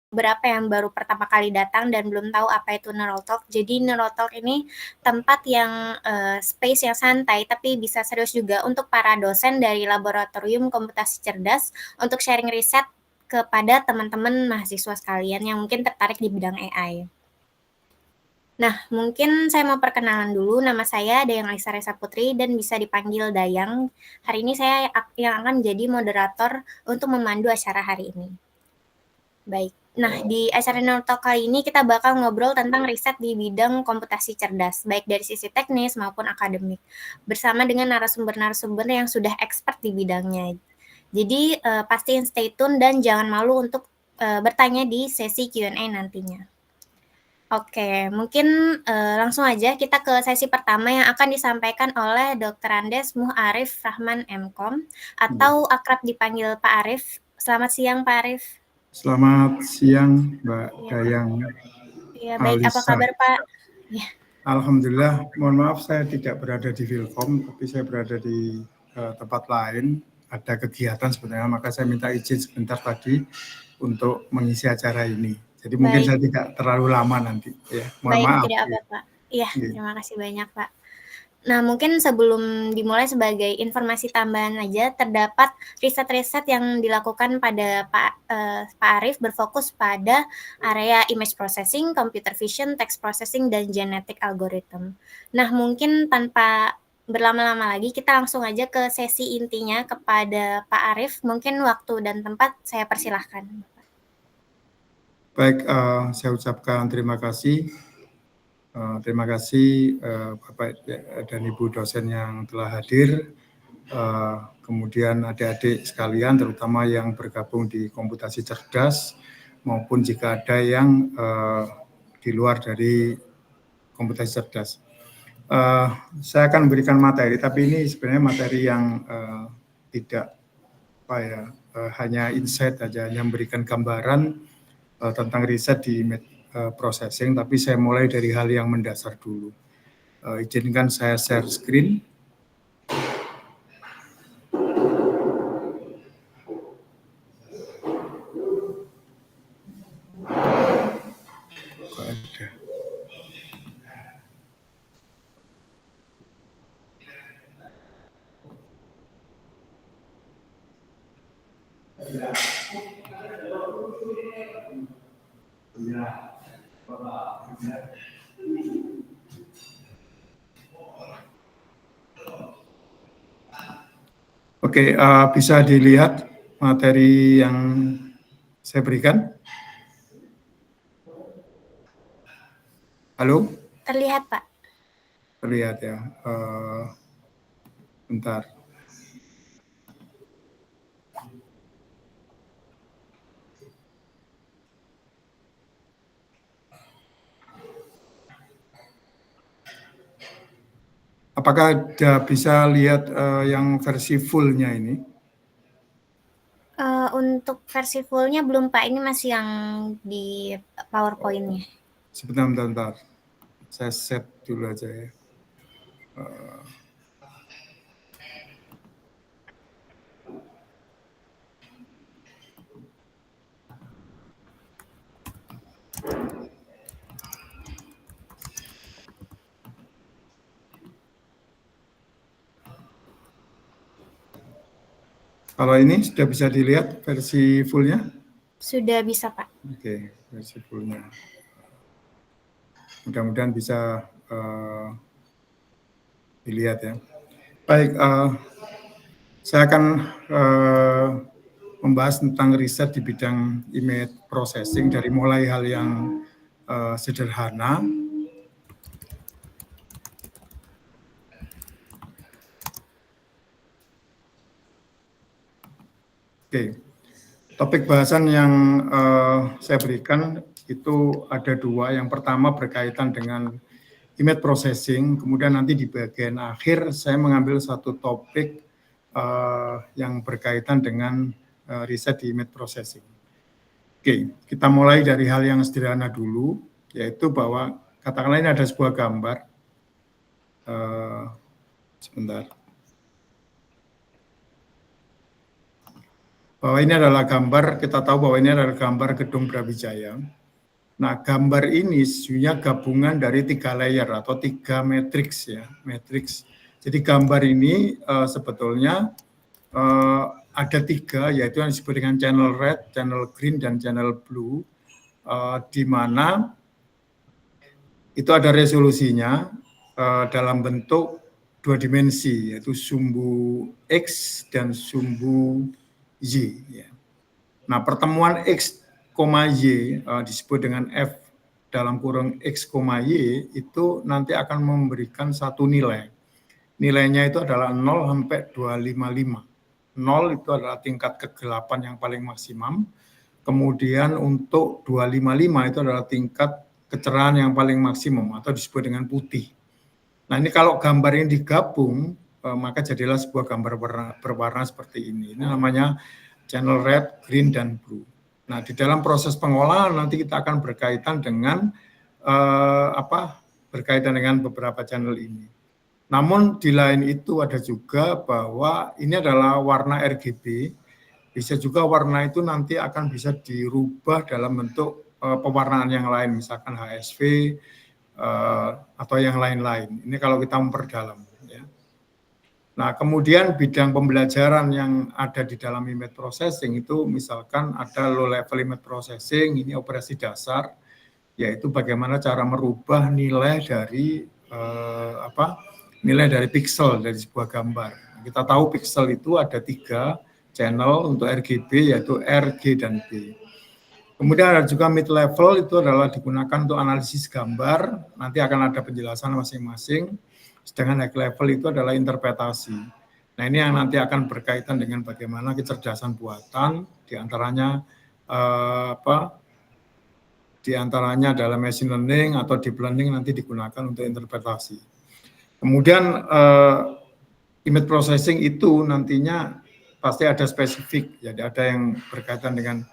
beberapa yang baru pertama kali datang dan belum tahu apa itu Neurotalk. Jadi Neurotalk ini tempat yang space yang santai tapi bisa serius juga untuk para dosen dari Laboratorium Komputasi Cerdas untuk sharing riset kepada teman-teman mahasiswa sekalian yang mungkin tertarik di bidang AI. Nah, mungkin saya mau perkenalan dulu. Nama saya Dayang Alisa Resa Putri dan bisa dipanggil Dayang. Hari ini saya yang akan menjadi moderator untuk memandu acara hari ini. Baik. Nah, di acara Neurotalk kali ini kita bakal ngobrol tentang riset di bidang komputasi cerdas, baik dari sisi teknis maupun akademik, bersama dengan narasumber-narasumber yang sudah expert di bidangnya. Jadi, pastiin stay tune dan jangan malu untuk bertanya di sesi Q&A nantinya. Oke, mungkin langsung aja kita ke sesi pertama yang akan disampaikan oleh Dr. Andes Muharif Rahman MKom atau akrab dipanggil Pak Arif. Selamat siang Pak Arif. Selamat siang Mbak Dayang. Ya, baik. Apa kabar Pak? Ya. Alhamdulillah, mohon maaf saya tidak berada di Vilkom, tapi saya berada di tempat lain. Ada kegiatan sebenarnya, maka saya minta izin sebentar tadi untuk mengisi acara ini. Jadi mungkin saya tidak terlalu lama nanti. Ya, mohon maaf. Tidak apa Pak. Iya, terima kasih banyak Pak. Nah, mungkin sebelum dimulai sebagai informasi tambahan aja, terdapat riset-riset yang dilakukan pada Pak Arif berfokus pada area image processing, computer vision, text processing, dan genetic algorithm. Nah, mungkin tanpa berlama-lama lagi, kita langsung aja ke sesi intinya kepada Pak Arif. Mungkin waktu dan tempat saya persilahkan. Baik, saya ucapkan terima kasih. Terima kasih Bapak dan Ibu dosen yang telah hadir. Kemudian adik-adik sekalian, terutama yang bergabung di komputasi cerdas, maupun jika ada yang di luar dari komputasi cerdas. Saya akan memberikan materi, tapi ini sebenarnya materi yang tidak hanya insight saja, hanya memberikan gambaran tentang riset di image processing, tapi saya mulai dari hal yang mendasar dulu. Izinkan saya share screen. Oke, bisa dilihat materi yang saya berikan? Halo? Terlihat, Pak. Terlihat ya. Bentar. Apakah bisa lihat yang versi full-nya ini? Untuk versi full-nya belum Pak, ini masih yang di PowerPoint-nya. Sebentar. Saya set dulu aja ya. Kalau ini sudah bisa dilihat versi full-nya? Sudah bisa, Pak. Oke, versi full-nya. Mudah-mudahan bisa dilihat ya. Baik, saya akan membahas tentang riset di bidang image processing dari mulai hal yang sederhana. Oke, topik bahasan yang saya berikan itu ada dua. Yang pertama berkaitan dengan image processing, kemudian nanti di bagian akhir saya mengambil satu topik yang berkaitan dengan riset di image processing. Oke, kita mulai dari hal yang sederhana dulu, yaitu bahwa katakanlah ini ada sebuah gambar. Sebentar. bahwa ini adalah gambar, kita tahu bahwa ini adalah gambar gedung Brawijaya. Nah, gambar ini sebenarnya gabungan dari 3 layer atau 3 matriks ya, matriks. Jadi gambar ini sebetulnya ada 3, yaitu yang disebut dengan channel red, channel green, dan channel blue, di mana itu ada resolusinya dalam bentuk 2 dimensi, yaitu sumbu X dan sumbu Y. Ya. Nah, pertemuan X, Y disebut dengan F dalam kurung X, Y itu nanti akan memberikan satu nilai. Nilainya itu adalah 0 sampai 255. 0 itu adalah tingkat kegelapan yang paling maksimum. Kemudian untuk 255 itu adalah tingkat kecerahan yang paling maksimum atau disebut dengan putih. Nah, ini kalau gambar ini digabung, maka jadilah sebuah gambar berwarna seperti ini. Ini namanya channel red, green, dan blue. Nah, di dalam proses pengolahan nanti kita akan berkaitan dengan berkaitan dengan beberapa channel ini. Namun di lain itu ada juga bahwa ini adalah warna RGB, bisa juga warna itu nanti akan bisa dirubah dalam bentuk pewarnaan yang lain, misalkan HSV atau yang lain-lain. Ini kalau kita memperdalam. Ya. Nah, kemudian bidang pembelajaran yang ada di dalam image processing itu misalkan ada low level image processing, ini operasi dasar, yaitu bagaimana cara merubah nilai dari nilai dari pixel dari sebuah gambar. Kita tahu pixel itu ada 3 channel untuk RGB, yaitu R, G, dan B. Kemudian ada juga mid level, itu adalah digunakan untuk analisis gambar, nanti akan ada penjelasan masing-masing. Sedangkan high level itu adalah interpretasi. Nah, ini yang nanti akan berkaitan dengan bagaimana kecerdasan buatan, diantaranya diantaranya dalam machine learning atau deep learning nanti digunakan untuk interpretasi. Kemudian image processing itu nantinya pasti ada spesifik, jadi ada yang berkaitan dengan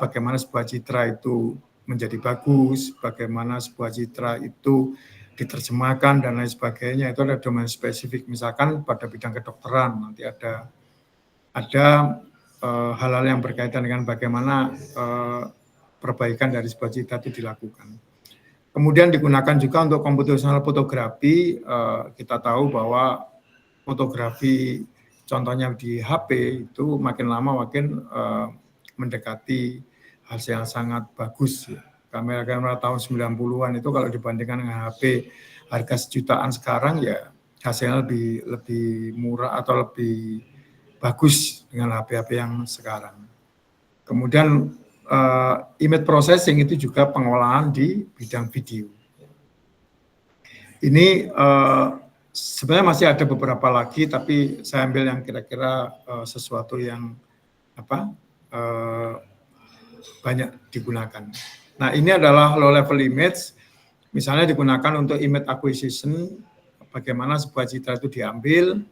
bagaimana sebuah citra itu menjadi bagus, bagaimana sebuah citra itu diterjemahkan dan lain sebagainya, itu ada domain spesifik. Misalkan pada bidang kedokteran nanti ada hal-hal yang berkaitan dengan bagaimana perbaikan dari sebuah citra itu dilakukan. Kemudian digunakan juga untuk computational fotografi. Kita tahu bahwa fotografi contohnya di HP itu makin lama makin mendekati hasil yang sangat bagus. Kamera-kamera tahun 90-an itu kalau dibandingkan dengan HP harga sejutaan sekarang ya hasilnya lebih murah atau lebih bagus dengan HP-HP yang sekarang. Kemudian image processing itu juga pengolahan di bidang video. Ini sebenarnya masih ada beberapa lagi, tapi saya ambil yang kira-kira sesuatu yang banyak digunakan. Nah, ini adalah low level image, misalnya digunakan untuk image acquisition, bagaimana sebuah citra itu diambil,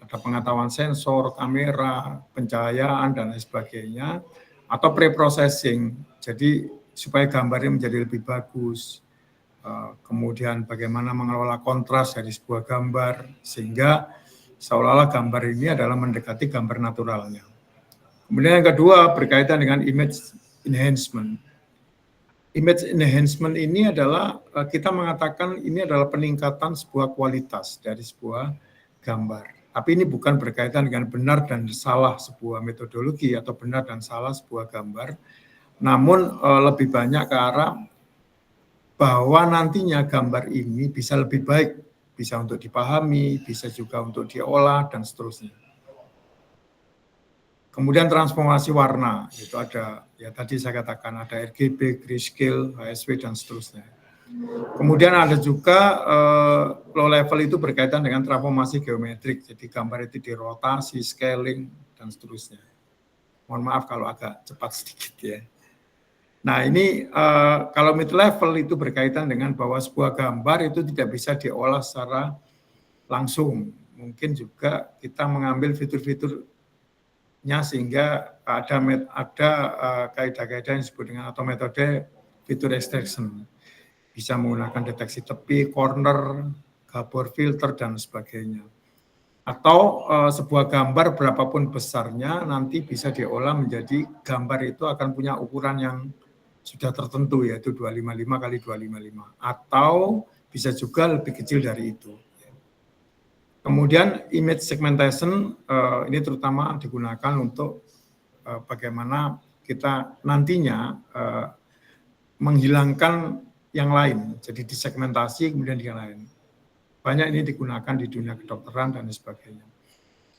ada pengetahuan sensor, kamera, pencahayaan, dan lain sebagainya, atau pre-processing, jadi supaya gambarnya menjadi lebih bagus. Kemudian bagaimana mengelola kontras dari sebuah gambar, sehingga seolah-olah gambar ini adalah mendekati gambar naturalnya. Kemudian yang kedua berkaitan dengan image enhancement. Image enhancement ini adalah, kita mengatakan ini adalah peningkatan sebuah kualitas dari sebuah gambar. Tapi ini bukan berkaitan dengan benar dan salah sebuah metodologi atau benar dan salah sebuah gambar, namun lebih banyak ke arah bahwa nantinya gambar ini bisa lebih baik, bisa untuk dipahami, bisa juga untuk diolah, dan seterusnya. Kemudian transformasi warna, itu ada, ya tadi saya katakan ada RGB, grayscale, HSV, dan seterusnya. Kemudian ada juga low level itu berkaitan dengan transformasi geometrik, jadi gambar itu dirotasi, scaling, dan seterusnya. Mohon maaf kalau agak cepat sedikit ya. Nah, ini kalau mid level itu berkaitan dengan bahwa sebuah gambar itu tidak bisa diolah secara langsung. Mungkin juga kita mengambil fitur-fiturnya sehingga ada kaidah-kaidah yang disebut dengan atau metode fitur extraction. Bisa menggunakan deteksi tepi, corner, gabor filter, dan sebagainya. Atau sebuah gambar berapapun besarnya nanti bisa diolah menjadi gambar itu akan punya ukuran yang sudah tertentu, yaitu 255 kali 255, atau bisa juga lebih kecil dari itu. Kemudian image segmentation ini terutama digunakan untuk bagaimana kita nantinya menghilangkan yang lain, jadi disegmentasi kemudian yang lain. Banyak ini digunakan di dunia kedokteran dan sebagainya.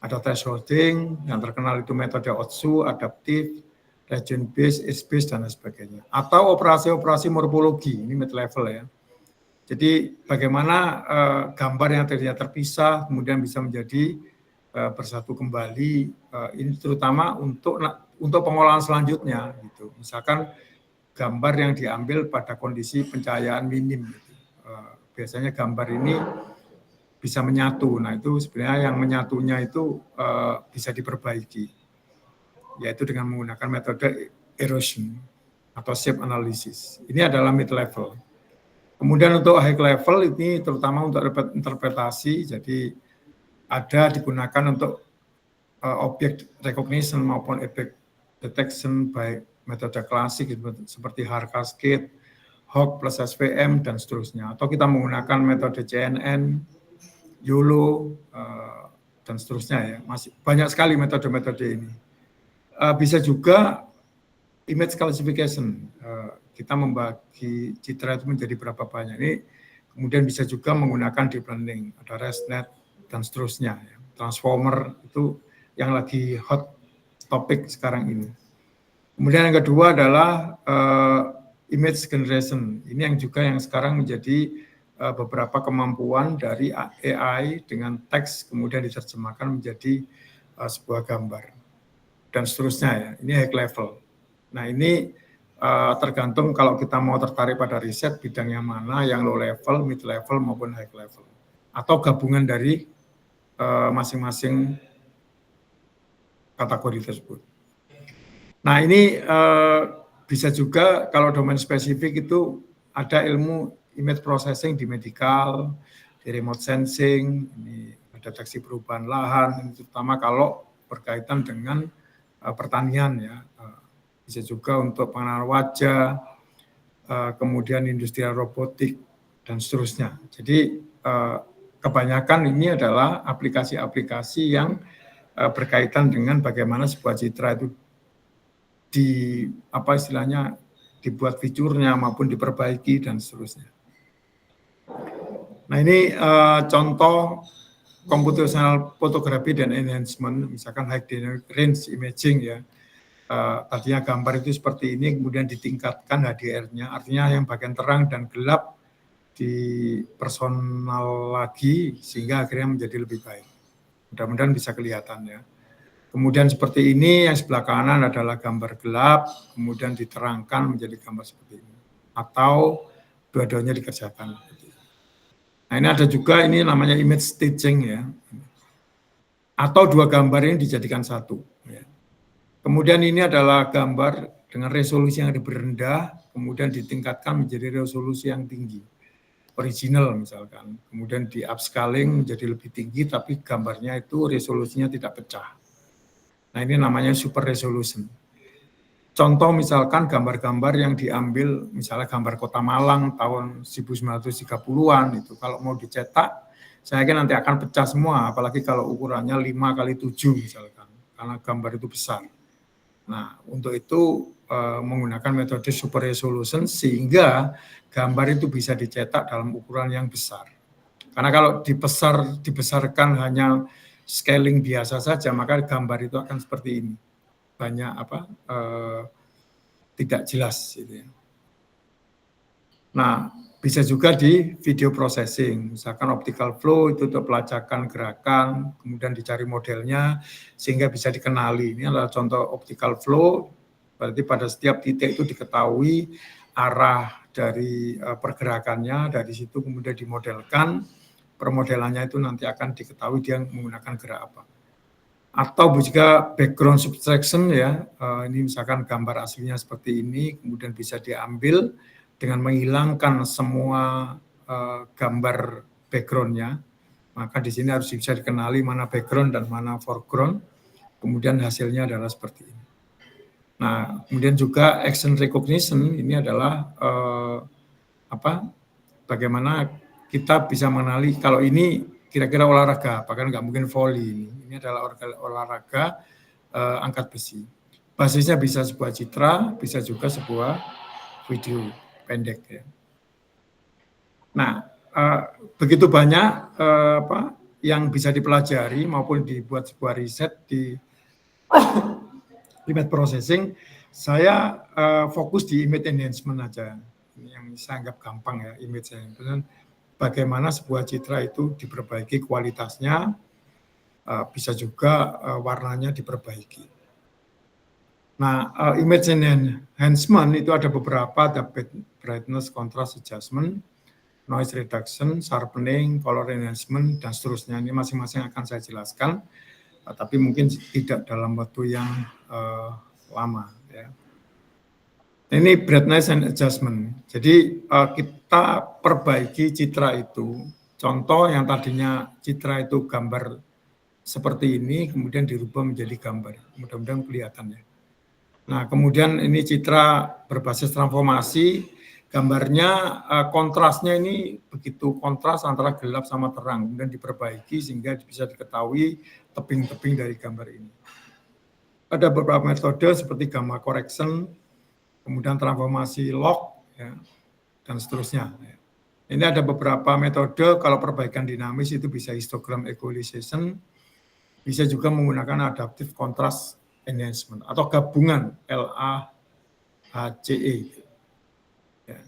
Ada thresholding, yang terkenal itu metode Otsu, adaptif, region based, age based, dan sebagainya. Atau operasi-operasi morfologi, ini mid level ya. Jadi bagaimana gambar yang tadinya terpisah kemudian bisa menjadi bersatu kembali, ini terutama untuk pengolahan selanjutnya gitu. Misalkan gambar yang diambil pada kondisi pencahayaan minim gitu. Biasanya gambar ini bisa menyatu. Nah, itu sebenarnya yang menyatunya itu bisa diperbaiki, yaitu dengan menggunakan metode erosion atau shape analysis. Ini adalah mid level. Kemudian untuk high level ini terutama untuk interpretasi, jadi ada digunakan untuk object recognition maupun object detection by metode klasik seperti Haar cascade, Hawk plus SVM, dan seterusnya. Atau kita menggunakan metode CNN, YOLO, dan seterusnya ya. Masih banyak sekali metode-metode ini. Bisa juga image classification. Kita membagi citra itu menjadi berapa banyak. Ini kemudian bisa juga menggunakan deep learning, ada ResNet, dan seterusnya. Ya. Transformer itu yang lagi hot topik sekarang ini. Kemudian yang kedua adalah image generation. Ini yang juga yang sekarang menjadi beberapa kemampuan dari AI dengan teks kemudian diterjemahkan menjadi sebuah gambar dan seterusnya ya. Ini high level. Nah ini tergantung kalau kita mau tertarik pada riset bidang yang mana, yang low level, mid level maupun high level, atau gabungan dari masing-masing kategori tersebut. Nah ini bisa juga kalau domain spesifik itu ada ilmu image processing di medical, di remote sensing, ini deteksi perubahan lahan, terutama kalau berkaitan dengan pertanian ya. Bisa juga untuk pengenalan wajah, kemudian industrial robotik, dan seterusnya. Jadi kebanyakan ini adalah aplikasi-aplikasi yang berkaitan dengan bagaimana sebuah citra itu dibuat fiturnya maupun diperbaiki dan seterusnya. Nah ini contoh computational photography dan enhancement, misalkan high dynamic range imaging ya. Tadinya gambar itu seperti ini, kemudian ditingkatkan HDR-nya, artinya yang bagian terang dan gelap dipersonal lagi sehingga akhirnya menjadi lebih baik. Mudah-mudahan bisa kelihatan ya. Kemudian seperti ini, yang sebelah kanan adalah gambar gelap, kemudian diterangkan menjadi gambar seperti ini. Atau dua-duanya dikerjakan. Nah ini ada juga, ini namanya image staging ya. Atau dua gambar ini dijadikan satu. Ya. Kemudian ini adalah gambar dengan resolusi yang lebih rendah, kemudian ditingkatkan menjadi resolusi yang tinggi. Original misalkan. Kemudian di upscaling menjadi lebih tinggi, tapi gambarnya itu resolusinya tidak pecah. Nah ini namanya super resolution. Contoh misalkan gambar-gambar yang diambil, misalnya gambar Kota Malang tahun 1930-an itu, kalau mau dicetak, saya yakin nanti akan pecah semua, apalagi kalau ukurannya 5x7 misalkan, karena gambar itu besar. Nah untuk itu menggunakan metode super resolution sehingga gambar itu bisa dicetak dalam ukuran yang besar. Karena kalau dibesarkan hanya scaling biasa saja, maka gambar itu akan seperti ini. Banyak tidak jelas gitu ya. Nah, bisa juga di video processing, misalkan optical flow itu untuk pelacakan gerakan, kemudian dicari modelnya sehingga bisa dikenali. Ini adalah contoh optical flow, berarti pada setiap titik itu diketahui arah dari pergerakannya, dari situ kemudian dimodelkan, permodelannya itu nanti akan diketahui dia menggunakan gerak apa. Atau juga background subtraction ya, ini misalkan gambar aslinya seperti ini, kemudian bisa diambil dengan menghilangkan semua gambar backgroundnya, Maka di sini harus bisa dikenali mana background dan mana foreground. Kemudian hasilnya adalah seperti ini. Nah, kemudian juga action recognition ini adalah bagaimana kita bisa mengenali kalau ini kira-kira olahraga, bahkan nggak mungkin volley. Ini adalah olahraga angkat besi. Basisnya bisa sebuah citra, bisa juga sebuah video pendek. Ya. Nah, begitu banyak yang bisa dipelajari maupun dibuat sebuah riset di image processing. Saya fokus di image enhancement aja. Ini yang saya anggap gampang ya, image enhancement. Bagaimana sebuah citra itu diperbaiki kualitasnya, bisa juga warnanya diperbaiki. Nah, image enhancement itu ada beberapa, ada brightness, contrast adjustment, noise reduction, sharpening, color enhancement, dan seterusnya. Ini masing-masing akan saya jelaskan, tapi mungkin tidak dalam waktu yang lama. Ya. Ini brightness and adjustment. Jadi kita perbaiki citra itu. Contoh yang tadinya citra itu gambar seperti ini, kemudian dirubah menjadi gambar. Mudah-mudahan kelihatan ya. Nah, kemudian ini citra berbasis transformasi, gambarnya kontrasnya ini begitu kontras antara gelap sama terang, kemudian diperbaiki sehingga bisa diketahui tebing-tebing dari gambar ini. Ada beberapa metode seperti gamma correction, kemudian transformasi log, ya, dan seterusnya. Ini ada beberapa metode, kalau perbaikan dinamis itu bisa histogram equalization, bisa juga menggunakan adaptive contrast enhancement atau gabungan LAHCE, ya.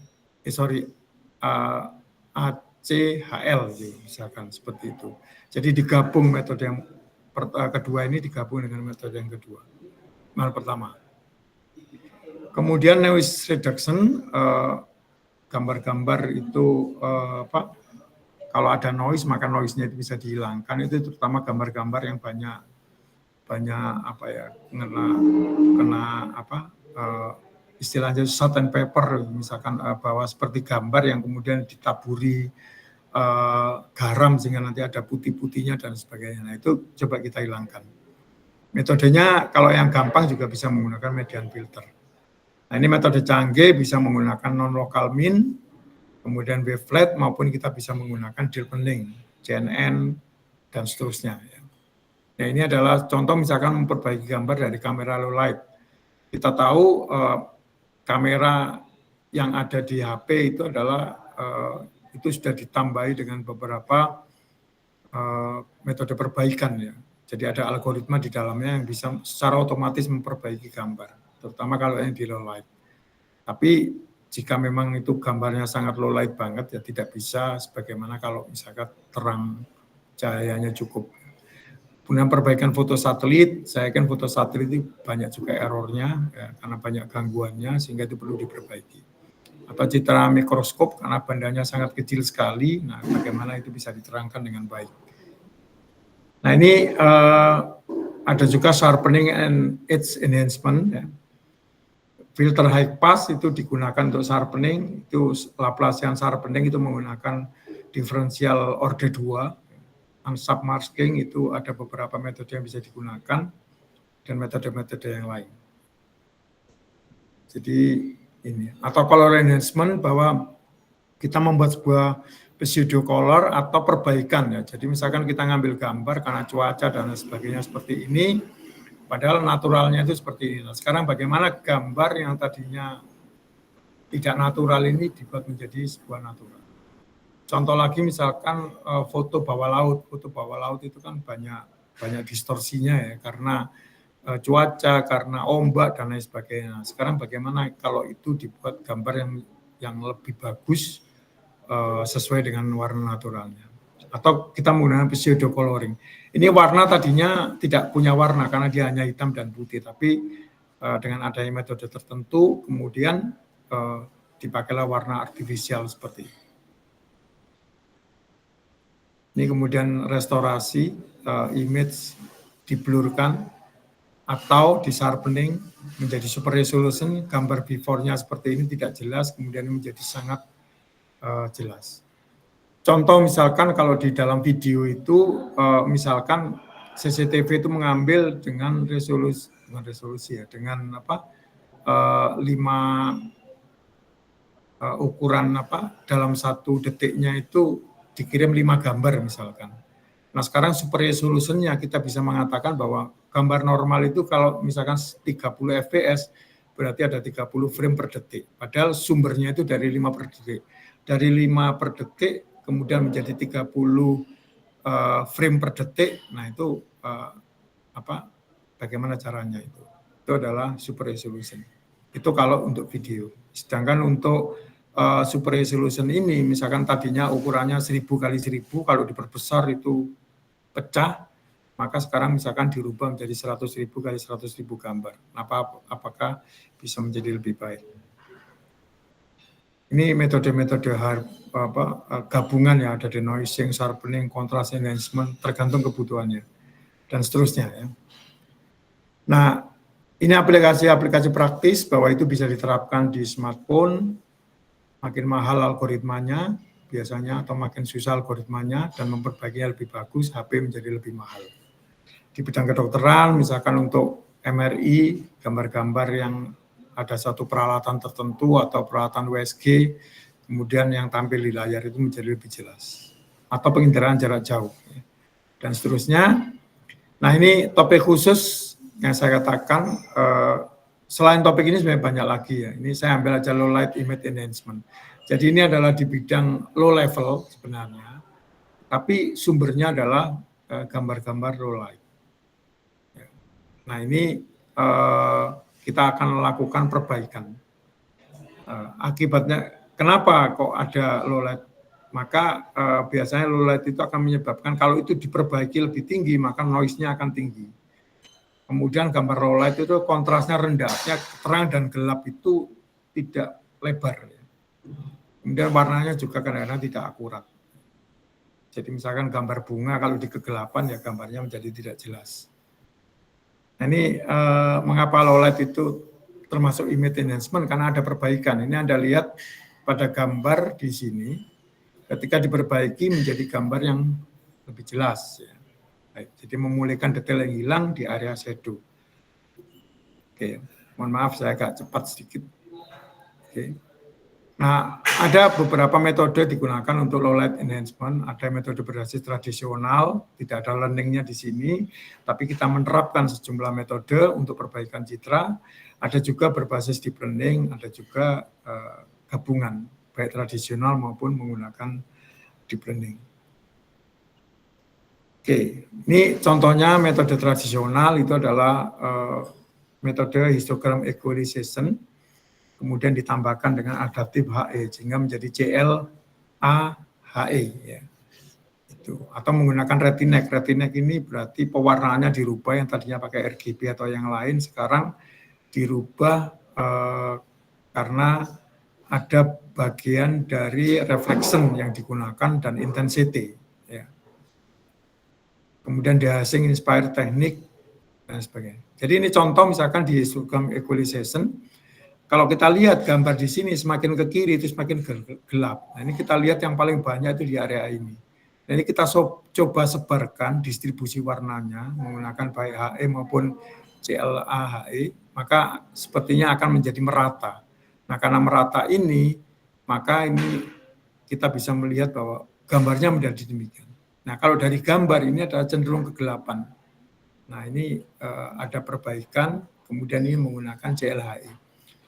ACHL, misalkan seperti itu. Jadi digabung metode yang kedua ini digabung dengan metode yang kedua. Yang pertama. Kemudian noise reduction, gambar-gambar itu kalau ada noise maka noise-nya itu bisa dihilangkan. Itu terutama gambar-gambar yang banyak istilahnya salt and pepper, misalkan bahwa seperti gambar yang kemudian ditaburi garam sehingga nanti ada putih-putihnya dan sebagainya. Nah, itu coba kita hilangkan. Metodenya kalau yang gampang juga bisa menggunakan median filter. Nah, ini metode canggih bisa menggunakan non-local min, kemudian wavelet, maupun kita bisa menggunakan deepening, CNN, dan seterusnya. Nah, ini adalah contoh misalkan memperbaiki gambar dari kamera low light. Kita tahu kamera yang ada di HP itu adalah itu sudah ditambahi dengan beberapa metode perbaikan ya. Jadi ada algoritma di dalamnya yang bisa secara otomatis memperbaiki gambar, terutama kalau yang di low light. Tapi jika memang itu gambarnya sangat low light banget ya tidak bisa sebagaimana kalau misalkan terang cahayanya cukup. Kemudian perbaikan foto satelit, saya kan foto satelit itu banyak juga errornya ya, karena banyak gangguannya sehingga itu perlu diperbaiki. Atau citra mikroskop karena bandanya sangat kecil sekali, nah bagaimana itu bisa diterangkan dengan baik. Nah ini ada juga sharpening and edge enhancement. Ya. Filter high pass itu digunakan untuk sharpening, itu Laplacian sharpening itu menggunakan diferensial order 2. Submasking itu ada beberapa metode yang bisa digunakan dan metode-metode yang lain. Jadi ini atau color enhancement bahwa kita membuat sebuah pseudo color atau perbaikan ya. Jadi misalkan kita ngambil gambar karena cuaca dan sebagainya seperti ini, padahal naturalnya itu seperti ini. Nah, sekarang bagaimana gambar yang tadinya tidak natural ini dibuat menjadi sebuah natural. Contoh lagi misalkan foto bawah laut itu kan banyak distorsinya ya karena cuaca, karena ombak dan lain sebagainya. Sekarang bagaimana kalau itu dibuat gambar yang lebih bagus sesuai dengan warna naturalnya. Atau kita menggunakan pseudo coloring. Ini warna tadinya tidak punya warna karena dia hanya hitam dan putih, tapi dengan adanya metode tertentu kemudian dipakailah warna artifisial seperti ini. Ini kemudian restorasi image diblurkan atau di sharpening menjadi super resolution, gambar before-nya seperti ini tidak jelas, kemudian menjadi sangat jelas. contoh misalkan kalau di dalam video itu misalkan CCTV itu mengambil dengan resolusi ya, dengan apa 5 ukuran apa dalam 1 detiknya itu dikirim 5 gambar misalkan. Nah sekarang super resolutionnya kita bisa mengatakan bahwa gambar normal itu kalau misalkan 30 fps berarti ada 30 frame per detik. Padahal sumbernya itu dari 5 per detik. Dari 5 per detik kemudian menjadi 30 frame per detik. Nah itu apa? Bagaimana caranya itu? Itu adalah super resolution. Itu kalau untuk video. Sedangkan untuk super resolution ini misalkan tadinya ukurannya 1000 kali 1000, kalau diperbesar itu pecah, maka sekarang misalkan dirubah menjadi 100.000 kali 100.000 gambar. Apakah bisa menjadi lebih baik? Ini metode-metode gabungan ya, ada denoising, sharpening, contrast enhancement, tergantung kebutuhannya dan seterusnya ya. Nah, ini aplikasi-aplikasi praktis bahwa itu bisa diterapkan di smartphone. Makin mahal algoritmanya biasanya atau makin susah algoritmanya dan memperbaikinya lebih bagus, HP menjadi lebih mahal. Di bidang kedokteran, misalkan untuk MRI, gambar-gambar yang ada satu peralatan tertentu atau peralatan USG, kemudian yang tampil di layar itu menjadi lebih jelas. Atau penginderaan jarak jauh, dan seterusnya. Nah ini topik khusus yang saya katakan, selain topik ini sebenarnya banyak lagi ya. Ini saya ambil aja low light image enhancement. Jadi ini adalah di bidang low level sebenarnya, tapi sumbernya adalah gambar-gambar low light. Nah ini kita akan melakukan perbaikan. Akibatnya kenapa kok ada low light? Maka biasanya low light itu akan menyebabkan kalau itu diperbaiki lebih tinggi, maka noise-nya akan tinggi. Kemudian gambar low light itu kontrasnya rendah, artinya terang dan gelap itu tidak lebar. Kemudian warnanya juga kadang-kadang tidak akurat. Jadi misalkan gambar bunga kalau di kegelapan ya gambarnya menjadi tidak jelas. Nah ini mengapa low light itu termasuk image enhancement, karena ada perbaikan. Ini Anda lihat pada gambar di sini, ketika diperbaiki menjadi gambar yang lebih jelas. Ya. Baik, jadi memulihkan detail yang hilang di area shadow. Oke, mohon maaf saya agak cepat sedikit. Oke. Nah, ada beberapa metode digunakan untuk low light enhancement. Ada metode berbasis tradisional, tidak ada learning-nya di sini, tapi kita menerapkan sejumlah metode untuk perbaikan citra. Ada juga berbasis deep learning, ada juga gabungan, baik tradisional maupun menggunakan deep learning. Oke, ini contohnya metode tradisional itu adalah metode histogram equalization, kemudian ditambahkan dengan adaptif HE sehingga menjadi CLA-HE ya. Itu atau menggunakan retinek. Retinek ini berarti pewarnaannya dirubah, yang tadinya pakai RGB atau yang lain sekarang dirubah karena ada bagian dari reflection yang digunakan dan intensity ya. Kemudian dehasing inspired teknik dan sebagainya. Jadi ini contoh misalkan di histogram equalization. Kalau kita lihat gambar di sini semakin ke kiri itu semakin gelap. Nah, ini kita lihat yang paling banyak itu di area ini. Nah, ini kita coba sebarkan distribusi warnanya menggunakan baik HE maupun CLA-HE, maka sepertinya akan menjadi merata. Nah, karena merata ini, maka ini kita bisa melihat bahwa gambarnya menjadi demikian. Nah, kalau dari gambar ini adalah cenderung kegelapan. Nah, ini ada perbaikan, kemudian ini menggunakan CLHE.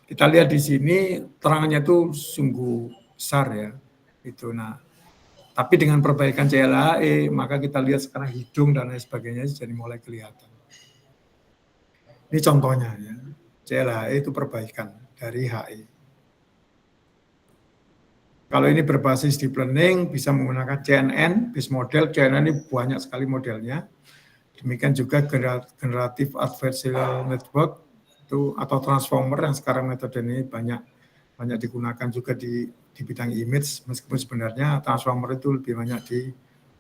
Kita lihat di sini terangnya itu sungguh besar ya. Itu. Nah, tapi dengan perbaikan CLHE, maka kita lihat sekarang hidung dan lain sebagainya jadi mulai kelihatan. Ini contohnya ya. CLHE itu perbaikan dari HE. Kalau ini berbasis deep learning, bisa menggunakan CNN, base model. CNN ini banyak sekali modelnya. Demikian juga generative adversarial network itu atau transformer yang sekarang metode ini banyak digunakan juga di bidang image, meskipun sebenarnya transformer itu lebih banyak di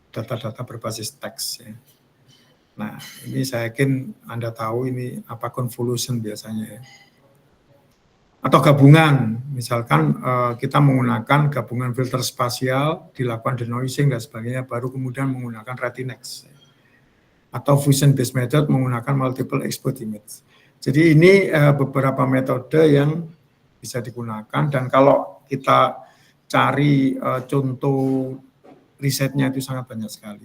data-data berbasis teks. Ya. Nah, ini saya yakin Anda tahu ini apa convolution biasanya ya. atau gabungan, misalkan kita menggunakan gabungan filter spasial, dilakukan denoising dan sebagainya, baru kemudian menggunakan Retinex. Atau fusion based method menggunakan multiple expose image. Jadi ini beberapa metode yang bisa digunakan, dan kalau kita cari contoh risetnya itu sangat banyak sekali.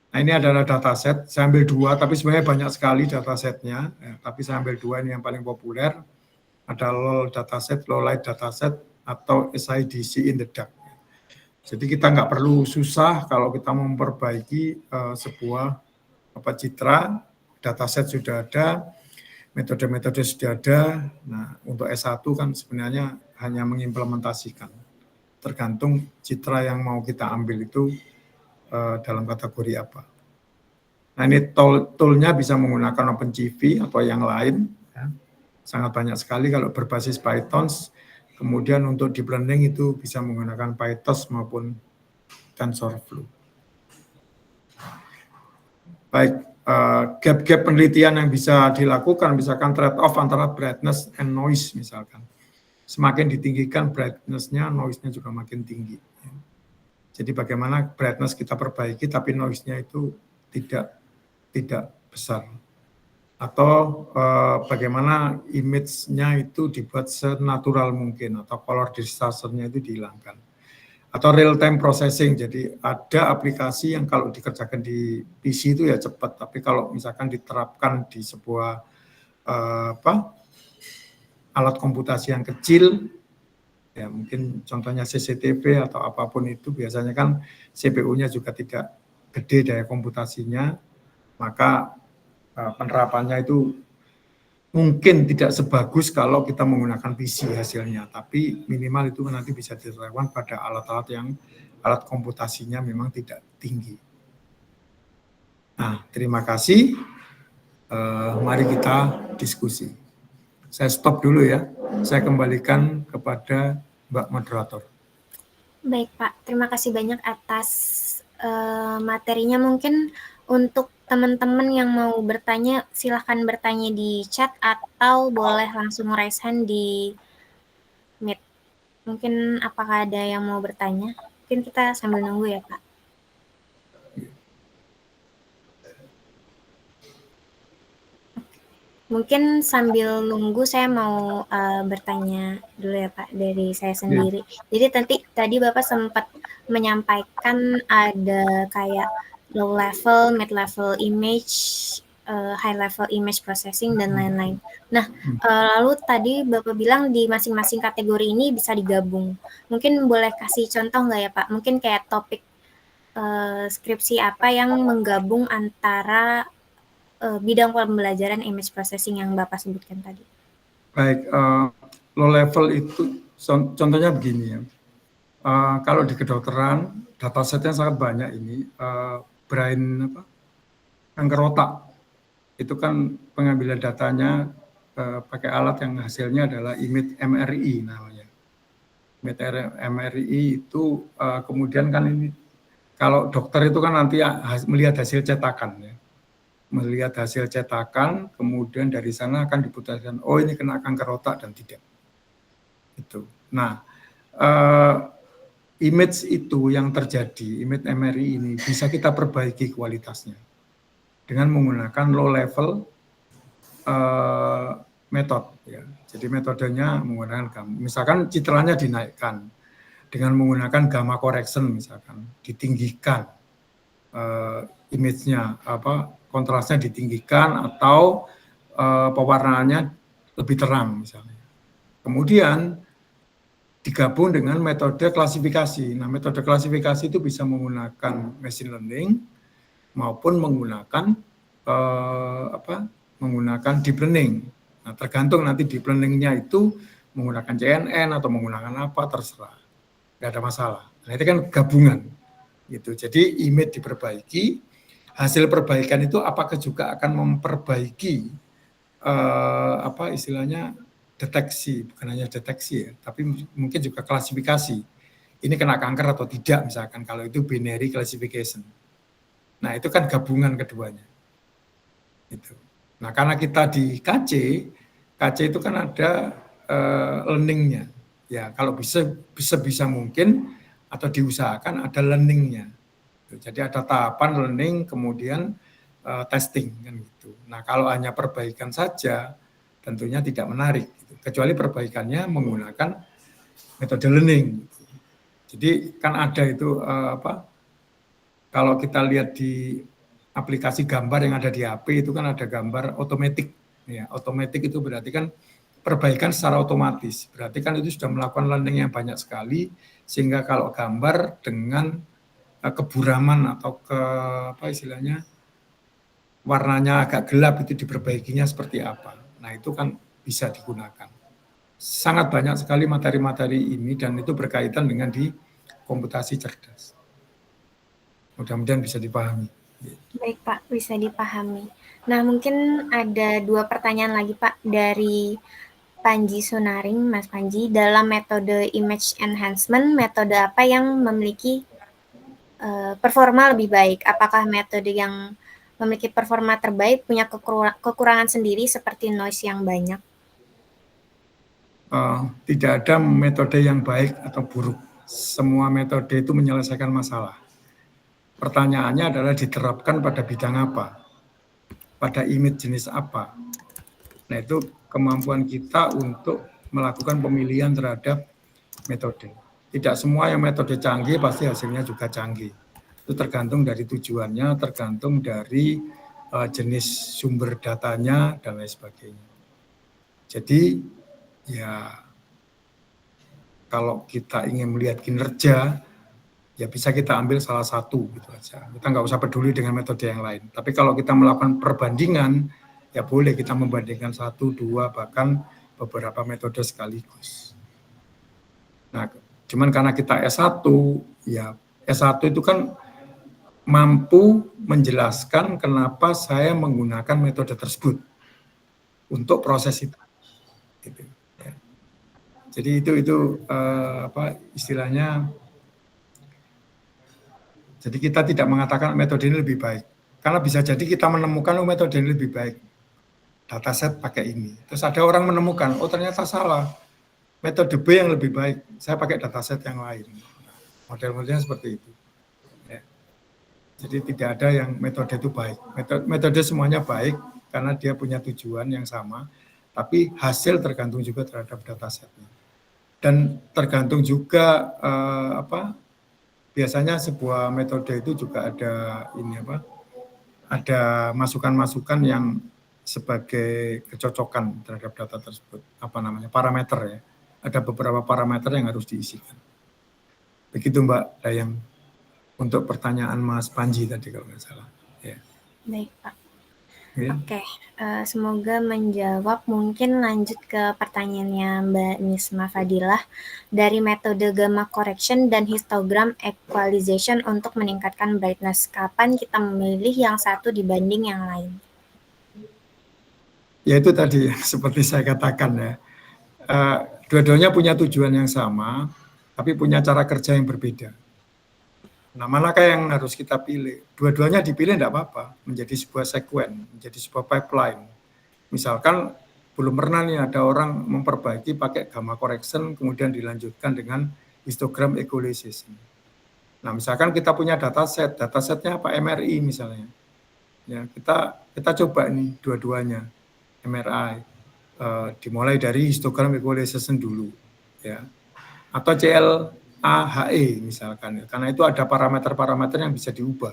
Nah, ini adalah dataset, saya ambil 2, tapi sebenarnya banyak sekali datasetnya, tapi saya ambil 2 ini yang paling populer. Ada LOL dataset, Lowlight dataset, atau SIDC in the dark. Jadi kita nggak perlu susah kalau kita memperbaiki sebuah citra, dataset sudah ada, metode-metode sudah ada. Nah, untuk S1 kan sebenarnya hanya mengimplementasikan. Tergantung citra yang mau kita ambil itu dalam kategori apa. Nah, ini tool-nya bisa menggunakan OpenCV atau yang lain. Ya. Sangat banyak sekali kalau berbasis Python. Kemudian untuk deep learning itu bisa menggunakan PyTorch maupun TensorFlow. Baik, gap-gap penelitian yang bisa dilakukan, misalkan trade-off antara brightness and noise misalkan. Semakin ditinggikan brightness-nya, noise-nya juga makin tinggi. Jadi bagaimana brightness kita perbaiki, tapi noise-nya itu tidak besar. Atau bagaimana image-nya itu dibuat senatural mungkin, atau color distortion-nya itu dihilangkan. Atau real-time processing, jadi ada aplikasi yang kalau dikerjakan di PC itu ya cepat, tapi kalau misalkan diterapkan di sebuah alat komputasi yang kecil, ya mungkin contohnya CCTV atau apapun itu, biasanya kan CPU-nya juga tidak gede daya komputasinya, maka penerapannya itu mungkin tidak sebagus kalau kita menggunakan PC hasilnya, tapi minimal itu nanti bisa diterapkan pada alat-alat yang alat komputasinya memang tidak tinggi. Nah, terima kasih. Mari kita diskusi. Saya stop dulu ya. Saya kembalikan kepada Mbak Moderator. Baik Pak, terima kasih banyak atas materinya. Mungkin untuk teman-teman yang mau bertanya, silahkan bertanya di chat atau boleh langsung raise hand di Meet. Mungkin apakah ada yang mau bertanya? Mungkin kita sambil nunggu ya Pak. Mungkin sambil nunggu saya mau bertanya dulu ya Pak dari saya sendiri. Jadi tadi Bapak sempat menyampaikan ada kayak low level, mid level image, high level image processing dan lain-lain. Nah, lalu tadi Bapak bilang di masing-masing kategori ini bisa digabung. Mungkin boleh kasih contoh nggak ya Pak? Mungkin kayak topik skripsi apa yang menggabung antara bidang pembelajaran image processing yang Bapak sebutkan tadi. Baik, low level itu contohnya begini ya. Kalau di kedokteran, datasetnya sangat banyak ini. Brain kanker otak, itu kan pengambilan datanya pakai alat yang hasilnya adalah image MRI namanya. Image MRI itu kemudian kan ini, kalau dokter itu kan nanti melihat hasil cetakan ya. Melihat hasil cetakan, kemudian dari sana akan diputuskan, oh ini kena kanker otak dan tidak. Itu. Nah, image itu yang terjadi, image MRI ini bisa kita perbaiki kualitasnya dengan menggunakan low level metode. Ya. Jadi metodenya menggunakan gamma. Misalkan citranya dinaikkan dengan menggunakan gamma correction, misalkan ditinggikan image-nya, kontrasnya ditinggikan atau pewarnaannya lebih terang misalnya. Kemudian digabung dengan metode klasifikasi. Nah, metode klasifikasi itu bisa menggunakan machine learning maupun menggunakan menggunakan deep learning. Nah, tergantung nanti deep learning-nya itu menggunakan CNN atau menggunakan apa, terserah. Nggak ada masalah. Nah, itu kan gabungan. Gitu. Jadi image diperbaiki, hasil perbaikan itu apakah juga akan memperbaiki istilahnya deteksi, bukan hanya deteksi ya, tapi mungkin juga klasifikasi. Ini kena kanker atau tidak misalkan, kalau itu binary classification. Nah, itu kan gabungan keduanya. Itu. Nah, karena kita di KC itu kan ada learning-nya. Ya, kalau bisa mungkin atau diusahakan ada learning-nya. Jadi ada tahapan learning, kemudian testing kan gitu. Nah, kalau hanya perbaikan saja, tentunya tidak menarik. Gitu. Kecuali perbaikannya menggunakan metode learning. Gitu. Jadi kan ada itu kalau kita lihat di aplikasi gambar yang ada di HP itu kan ada gambar otomatis. Ya, otomatis itu berarti kan perbaikan secara otomatis. Berarti kan itu sudah melakukan learning yang banyak sekali sehingga kalau gambar dengan keburaman atau istilahnya warnanya agak gelap itu diperbaikinya seperti apa. Nah, itu kan bisa digunakan. Sangat banyak sekali materi-materi ini dan itu berkaitan dengan di komputasi cerdas. Mudah-mudahan bisa dipahami. Baik Pak, bisa dipahami. Nah, mungkin ada 2 pertanyaan lagi Pak dari Panji Sunaring, Mas Panji. Dalam metode image enhancement, metode apa yang memiliki performa lebih baik? Apakah metode yang memiliki performa terbaik punya kekurangan sendiri seperti noise yang banyak? Tidak ada metode yang baik atau buruk. Semua metode itu menyelesaikan masalah. Pertanyaannya adalah diterapkan pada bidang apa, pada image jenis apa. Nah, itu kemampuan kita untuk melakukan pemilihan terhadap metode. Tidak semua yang metode canggih pasti hasilnya juga canggih. Itu tergantung dari tujuannya, tergantung dari jenis sumber datanya, dan lain sebagainya. Jadi, ya kalau kita ingin melihat kinerja, ya bisa kita ambil salah satu gitu aja. Kita nggak usah peduli dengan metode yang lain. Tapi kalau kita melakukan perbandingan, ya boleh kita membandingkan 1, 2, bahkan beberapa metode sekaligus. Nah, cuman karena kita S1, ya S1 itu kan mampu menjelaskan kenapa saya menggunakan metode tersebut untuk proses itu. Gitu, ya. Jadi itu istilahnya. Jadi kita tidak mengatakan metode ini lebih baik, karena bisa jadi kita menemukan metode ini lebih baik. Dataset pakai ini, terus ada orang menemukan, oh ternyata salah, metode B yang lebih baik, saya pakai dataset yang lain. Model-modelnya seperti itu. Ya. Jadi tidak ada yang metode itu baik. Metode semuanya baik karena dia punya tujuan yang sama, tapi hasil tergantung juga terhadap datasetnya. Dan tergantung juga biasanya sebuah metode itu juga ada ada masukan-masukan yang sebagai kecocokan terhadap data tersebut, parameter ya. Ada beberapa parameter yang harus diisikan. Begitu Mbak Dayang, untuk pertanyaan Mas Panji tadi kalau nggak salah. Ya. Baik Pak. Ya. Oke, semoga menjawab. Mungkin lanjut ke pertanyaannya Mbak Nisma Fadilah. Dari metode gamma correction dan histogram equalization untuk meningkatkan brightness, kapan kita memilih yang satu dibanding yang lain? Ya itu tadi seperti saya katakan ya, dua-duanya punya tujuan yang sama, tapi punya cara kerja yang berbeda. Nah, manakah yang harus kita pilih? Dua-duanya dipilih tidak apa-apa, menjadi sebuah sekuen, menjadi sebuah pipeline. Misalkan belum pernah nih ada orang memperbaiki pakai gamma correction, kemudian dilanjutkan dengan histogram equalization. Nah, misalkan kita punya datasetnya apa? MRI misalnya. Ya, kita coba nih dua-duanya, MRI, dimulai dari histogram equalization dulu, ya, atau CLA-HE misalkan, karena itu ada parameter-parameter yang bisa diubah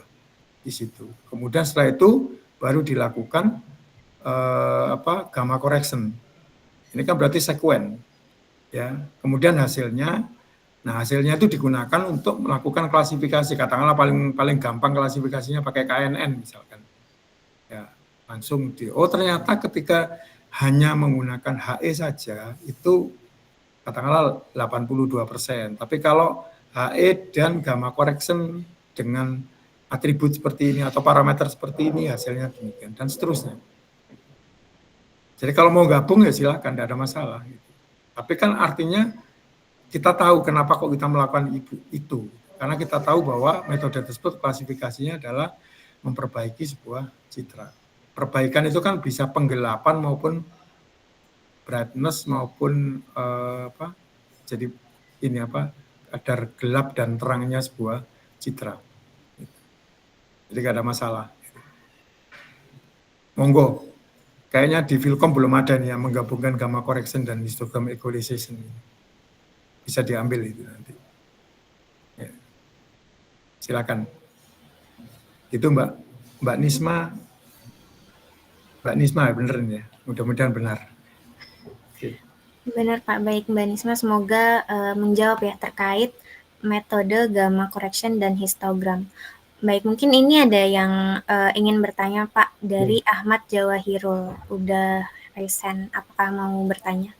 di situ. Kemudian setelah itu baru dilakukan gamma correction. Ini kan berarti sekuen, ya. Kemudian hasilnya itu digunakan untuk melakukan klasifikasi. Katakanlah paling gampang klasifikasinya pakai KNN misalkan. Ya, langsung ternyata ketika hanya menggunakan HE saja itu katakanlah 82%. Tapi kalau HE dan gamma correction dengan atribut seperti ini atau parameter seperti ini hasilnya demikian dan seterusnya. Jadi kalau mau gabung ya silakan, tidak ada masalah. Tapi kan artinya kita tahu kenapa kok kita melakukan itu. Karena kita tahu bahwa metode tersebut klasifikasinya adalah memperbaiki sebuah citra. Perbaikan itu kan bisa penggelapan maupun brightness maupun jadi ini kadar gelap dan terangnya sebuah citra. Jadi nggak ada masalah. Monggo, kayaknya di Filkom belum ada nih yang menggabungkan gamma correction dan histogram equalization. Bisa diambil itu nanti. Ya. Silakan. Itu Mbak Nisma. Mbak Nisma bener ya, mudah-mudahan benar. Oke. Benar Pak, baik Mbak Nisma, semoga menjawab ya terkait metode gamma correction dan histogram. Baik, mungkin ini ada yang ingin bertanya Pak dari Ahmad Jawahirul, udah resen, apakah mau bertanya?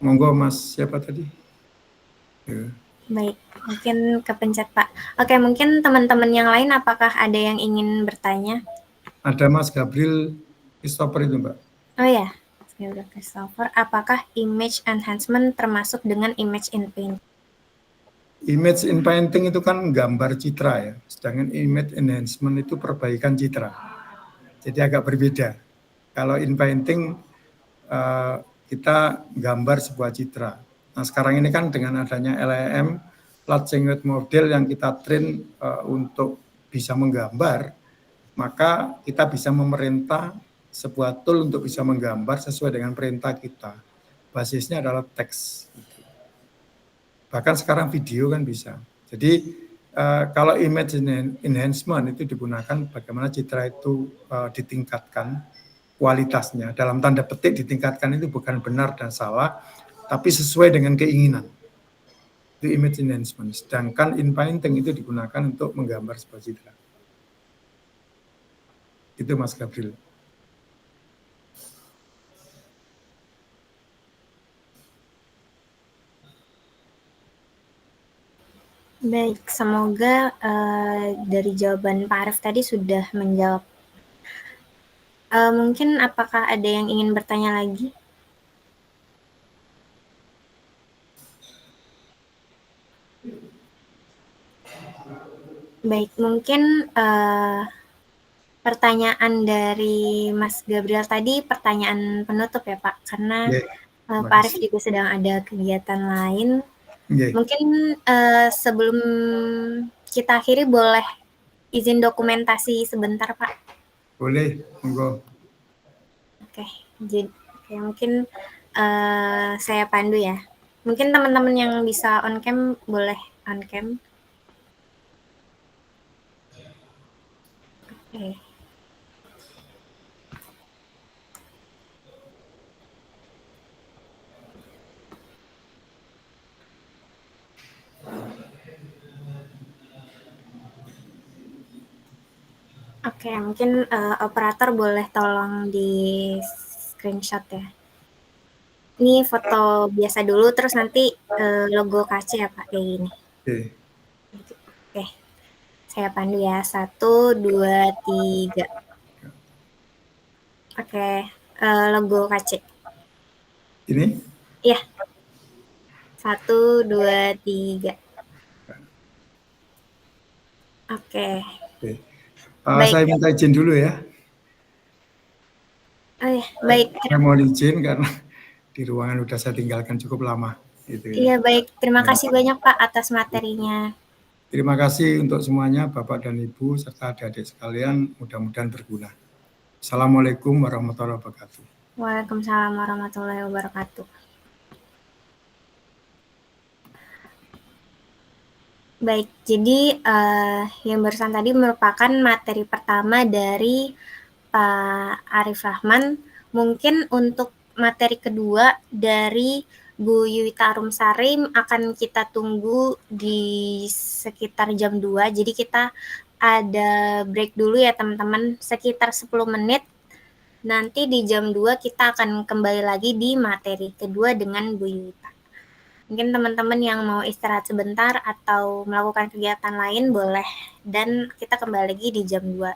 Monggo Mas, siapa tadi? Ya. Baik, mungkin kepencet Pak. Oke, mungkin teman-teman yang lain apakah ada yang ingin bertanya? Ada Mas Gabriel Christopher itu Mbak. Oh ya, Gabriel Christopher, apakah image enhancement termasuk dengan image in paint? Image in painting itu kan gambar citra ya, sedangkan image enhancement itu perbaikan citra. Jadi agak berbeda. Kalau in painting kita gambar sebuah citra. Nah sekarang ini kan dengan adanya LLM, Large Language Model yang kita train untuk bisa menggambar, maka kita bisa memerintah sebuah tool untuk bisa menggambar sesuai dengan perintah kita. Basisnya adalah teks. Bahkan sekarang video kan bisa. Jadi kalau image enhancement itu digunakan bagaimana citra itu ditingkatkan kualitasnya. Dalam tanda petik ditingkatkan itu bukan benar dan salah, tapi sesuai dengan keinginan. Itu image enhancement. Sedangkan in painting itu digunakan untuk menggambar sebuah citra. Itu Mas Gabriel. Baik, semoga dari jawaban Pak Arif tadi sudah menjawab. Mungkin apakah ada yang ingin bertanya lagi? Baik, mungkin pertanyaan dari Mas Gabriel tadi pertanyaan penutup ya Pak, karena Pak Arif juga sedang ada kegiatan lain. Mungkin sebelum kita akhiri boleh izin dokumentasi sebentar Pak. Boleh, monggo. Oke, jadi mungkin saya pandu ya. Mungkin teman-teman yang bisa on cam boleh on cam. Oke. Oke, mungkin operator boleh tolong di screenshot ya. Ini foto biasa dulu, terus nanti logo KC ya Pak, kayak gini. Oke, saya pandu ya. 1, 2, 3. Oke, logo KC. Ini? Iya. 1, 2, 3. Oke. Saya minta izin dulu ya. Oh ya, baik. Saya mohon izin karena di ruangan udah saya tinggalkan cukup lama. Gitu ya. Iya baik, terima kasih banyak Pak atas materinya. Terima kasih untuk semuanya Bapak dan Ibu serta adik-adik sekalian, mudah-mudahan berguna. Assalamualaikum warahmatullahi wabarakatuh. Waalaikumsalam warahmatullahi wabarakatuh. Baik, jadi yang barusan tadi merupakan materi pertama dari Pak Arif Rahman. Mungkin untuk materi kedua dari Bu Yuwita Arumsari akan kita tunggu di sekitar jam 2. Jadi kita ada break dulu ya teman-teman, sekitar 10 menit. Nanti di jam 2 kita akan kembali lagi di materi kedua dengan Bu Yuwita. Mungkin teman-teman yang mau istirahat sebentar atau melakukan kegiatan lain boleh. Dan kita kembali lagi di jam 2.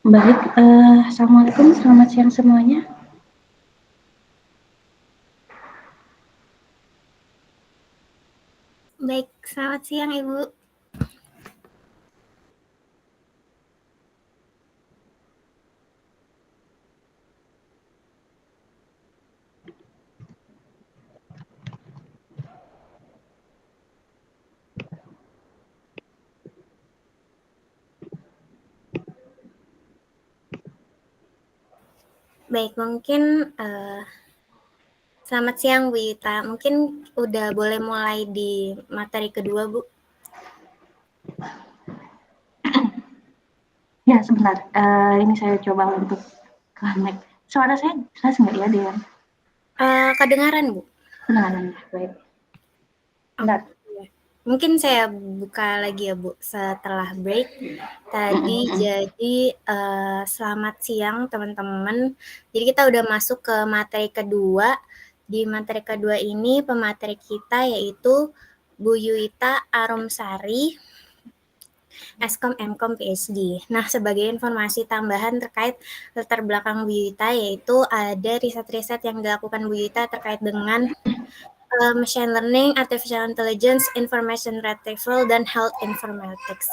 Baik, Assalamualaikum, selamat siang semuanya. Baik, selamat siang Ibu. Baik, mungkin selamat siang Bu Yuta. Mungkin udah boleh mulai di materi kedua, Bu. Ya, sebentar. Ini saya coba untuk connect. Suara saya jelas nggak ya, Dewan? Kedengaran, Bu? Kedengaran, baik. Bentar. Mungkin saya buka lagi ya Bu setelah break. Tadi jadi selamat siang teman-teman. Jadi kita udah masuk ke materi kedua. Di materi kedua ini pemateri kita yaitu Bu Yuita Arumsari, Eskom Mkom PhD. Nah, sebagai informasi tambahan terkait latar belakang Bu Yuita yaitu ada riset-riset yang dilakukan Bu Yuita terkait dengan machine learning, artificial intelligence, information retrieval, dan health informatics.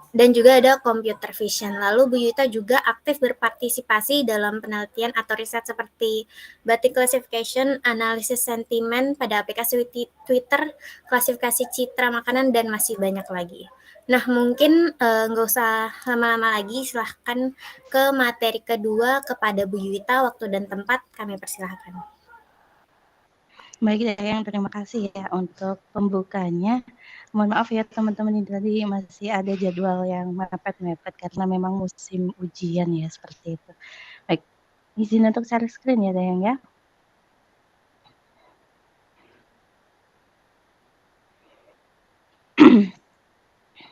Dan juga ada computer vision. Lalu Bu Yuta juga aktif berpartisipasi dalam penelitian atau riset seperti batik classification, analisis sentimen pada aplikasi Twitter, klasifikasi citra makanan, dan masih banyak lagi. Nah, mungkin nggak usah lama-lama lagi, silahkan ke materi kedua kepada Bu Yuta. Waktu dan tempat kami persilahkan. Baik, Dayang, terima kasih ya untuk pembukanya. Mohon maaf ya teman-teman, ini tadi masih ada jadwal yang mepet-mepet karena memang musim ujian ya, seperti itu. Baik, izin untuk share screen ya, Dayang ya.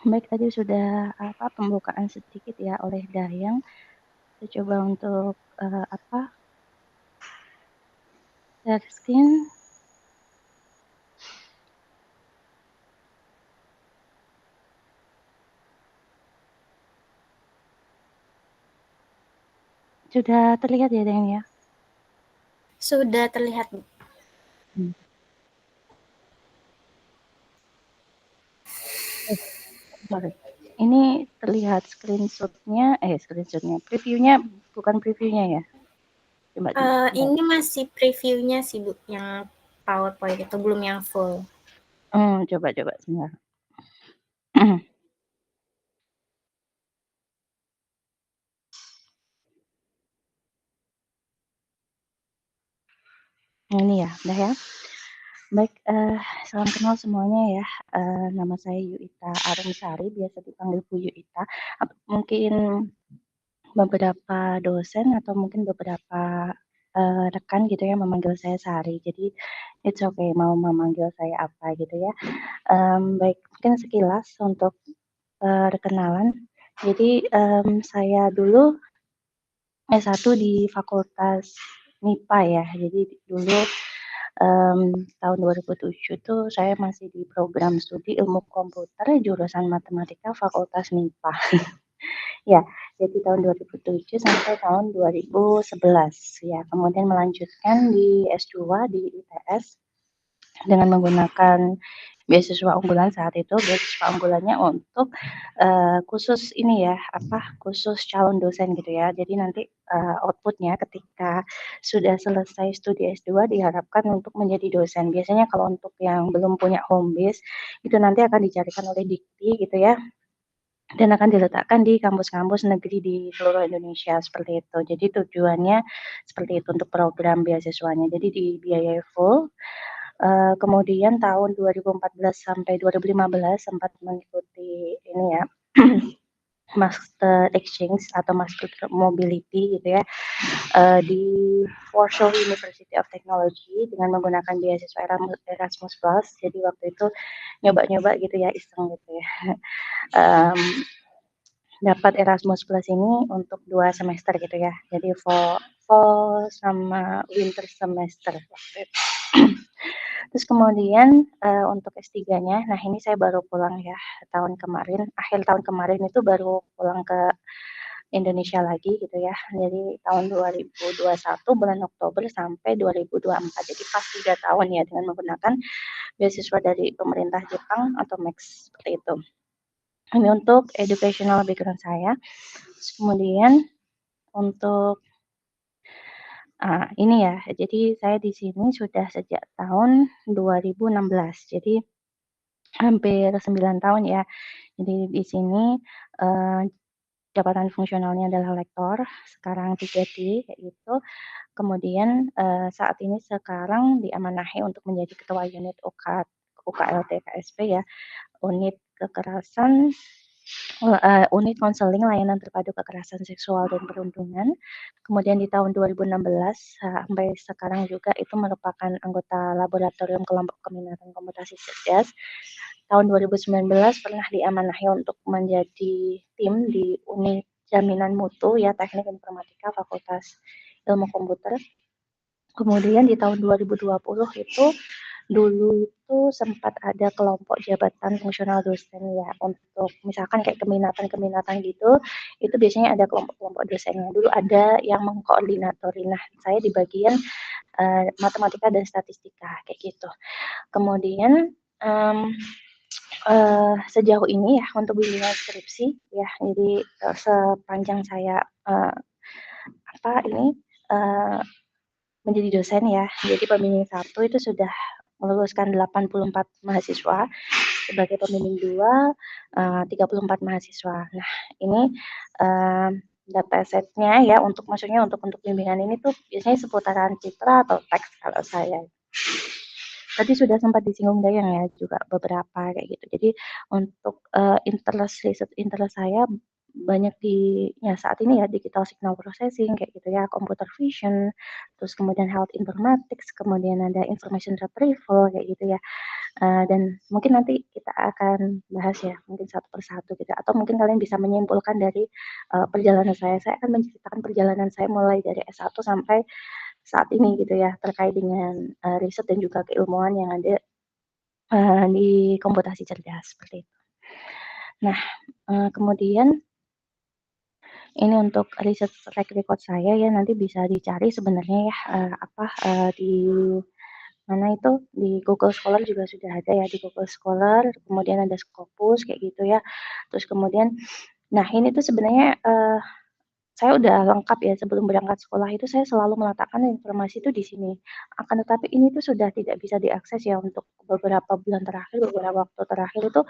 Baik, tadi sudah pembukaan sedikit ya oleh Dayang. Saya coba untuk share screen. Sudah terlihat ya, Dayang ya? Sudah terlihat, Bu. Sorry. Ini terlihat screenshotnya, previewnya bukan previewnya ya? Coba. Ini masih previewnya sih Bu, yang PowerPoint itu belum yang full. Coba sebentar. Ini ya, udah ya. Baik, salam kenal semuanya ya. Nama saya Yuita Arumsari, biasa dipanggil Bu Yuita. Mungkin beberapa dosen atau mungkin beberapa rekan gitu ya memanggil saya Sari. Jadi it's okay mau memanggil saya apa gitu ya. Baik, mungkin sekilas untuk perkenalan. Jadi saya dulu S1 di Fakultas MIPA ya. Jadi dulu tahun 2007 tuh saya masih di program studi ilmu komputer jurusan matematika Fakultas MIPA. Ya, jadi tahun 2007 sampai tahun 2011 ya. Kemudian melanjutkan di S2 di ITS dengan menggunakan beasiswa unggulan saat itu. Beasiswa unggulannya untuk khusus ini ya, khusus calon dosen gitu ya. Jadi nanti outputnya ketika sudah selesai studi S2 diharapkan untuk menjadi dosen. Biasanya kalau untuk yang belum punya home base itu nanti akan dicarikan oleh Dikti gitu ya, dan akan diletakkan di kampus-kampus negeri di seluruh Indonesia seperti itu. Jadi tujuannya seperti itu untuk program beasiswanya. Jadi dibiayai full. Kemudian tahun 2014 sampai 2015 sempat mengikuti ini ya, Master Exchange atau Master Mobility gitu ya, di Warsaw University of Technology dengan menggunakan beasiswa Erasmus Plus. Jadi waktu itu nyoba-nyoba gitu ya, iseng gitu ya. Dapat Erasmus Plus ini untuk 2 semester gitu ya. Jadi fall sama winter semester waktu itu. Terus kemudian untuk S3-nya, nah ini saya baru pulang ya tahun kemarin, akhir tahun kemarin itu baru pulang ke Indonesia lagi gitu ya. Jadi tahun 2021 bulan Oktober sampai 2024. Jadi pas 3 tahun ya dengan menggunakan beasiswa dari pemerintah Jepang atau MEX seperti itu. Ini untuk educational background saya. Kemudian untuk ini ya, jadi saya di sini sudah sejak tahun 2016. Jadi hampir 9 tahun ya. Jadi di sini jabatan fungsionalnya adalah lektor, sekarang 3D kayak gitu. Kemudian saat ini sekarang diamanahi untuk menjadi ketua unit UKLT KSP ya, unit kekerasan unit konseling layanan terpadu kekerasan seksual dan perundungan. Kemudian di tahun 2016 sampai sekarang juga itu merupakan anggota laboratorium kelompok keminatan komputasi cerdas. Tahun 2019 pernah diamanahi untuk menjadi tim di unit jaminan mutu ya Teknik Informatika Fakultas Ilmu Komputer. Kemudian di tahun 2020 itu dulu itu sempat ada kelompok jabatan fungsional dosen ya untuk misalkan kayak keminatan-keminatan gitu, itu biasanya ada kelompok-kelompok dosennya. Dulu ada yang mengkoordinatori. Nah, saya di bagian matematika dan statistika kayak gitu. Kemudian sejauh ini ya untuk bimbingan skripsi ya, jadi sepanjang saya menjadi dosen ya, jadi pembimbing 1 itu sudah meluluskan 84 mahasiswa, sebagai pembimbing 2 34 mahasiswa. Nah, ini datasetnya ya maksudnya untuk bimbingan ini tuh biasanya seputaran citra atau teks kalau saya. Tadi sudah sempat disinggung Dayang ya juga beberapa kayak gitu. Jadi untuk riset interest saya banyak saat ini ya digital signal processing kayak gitu ya, computer vision, terus kemudian health informatics, kemudian ada information retrieval kayak gitu ya. Dan mungkin nanti kita akan bahas ya, mungkin satu persatu gitu, atau mungkin kalian bisa menyimpulkan dari perjalanan saya. Saya akan menceritakan perjalanan saya mulai dari S1 sampai saat ini gitu ya, terkait dengan riset dan juga keilmuan yang ada di komputasi cerdas seperti itu. Nah, kemudian ini untuk riset track record saya ya, nanti bisa dicari sebenarnya ya di mana itu di Google Scholar juga sudah ada ya, di Google Scholar, kemudian ada Scopus kayak gitu ya. Terus kemudian, nah ini tuh sebenarnya saya udah lengkap ya sebelum berangkat sekolah itu saya selalu meletakkan informasi itu di sini. Akan tetapi ini tuh sudah tidak bisa diakses ya untuk beberapa bulan terakhir, beberapa waktu terakhir itu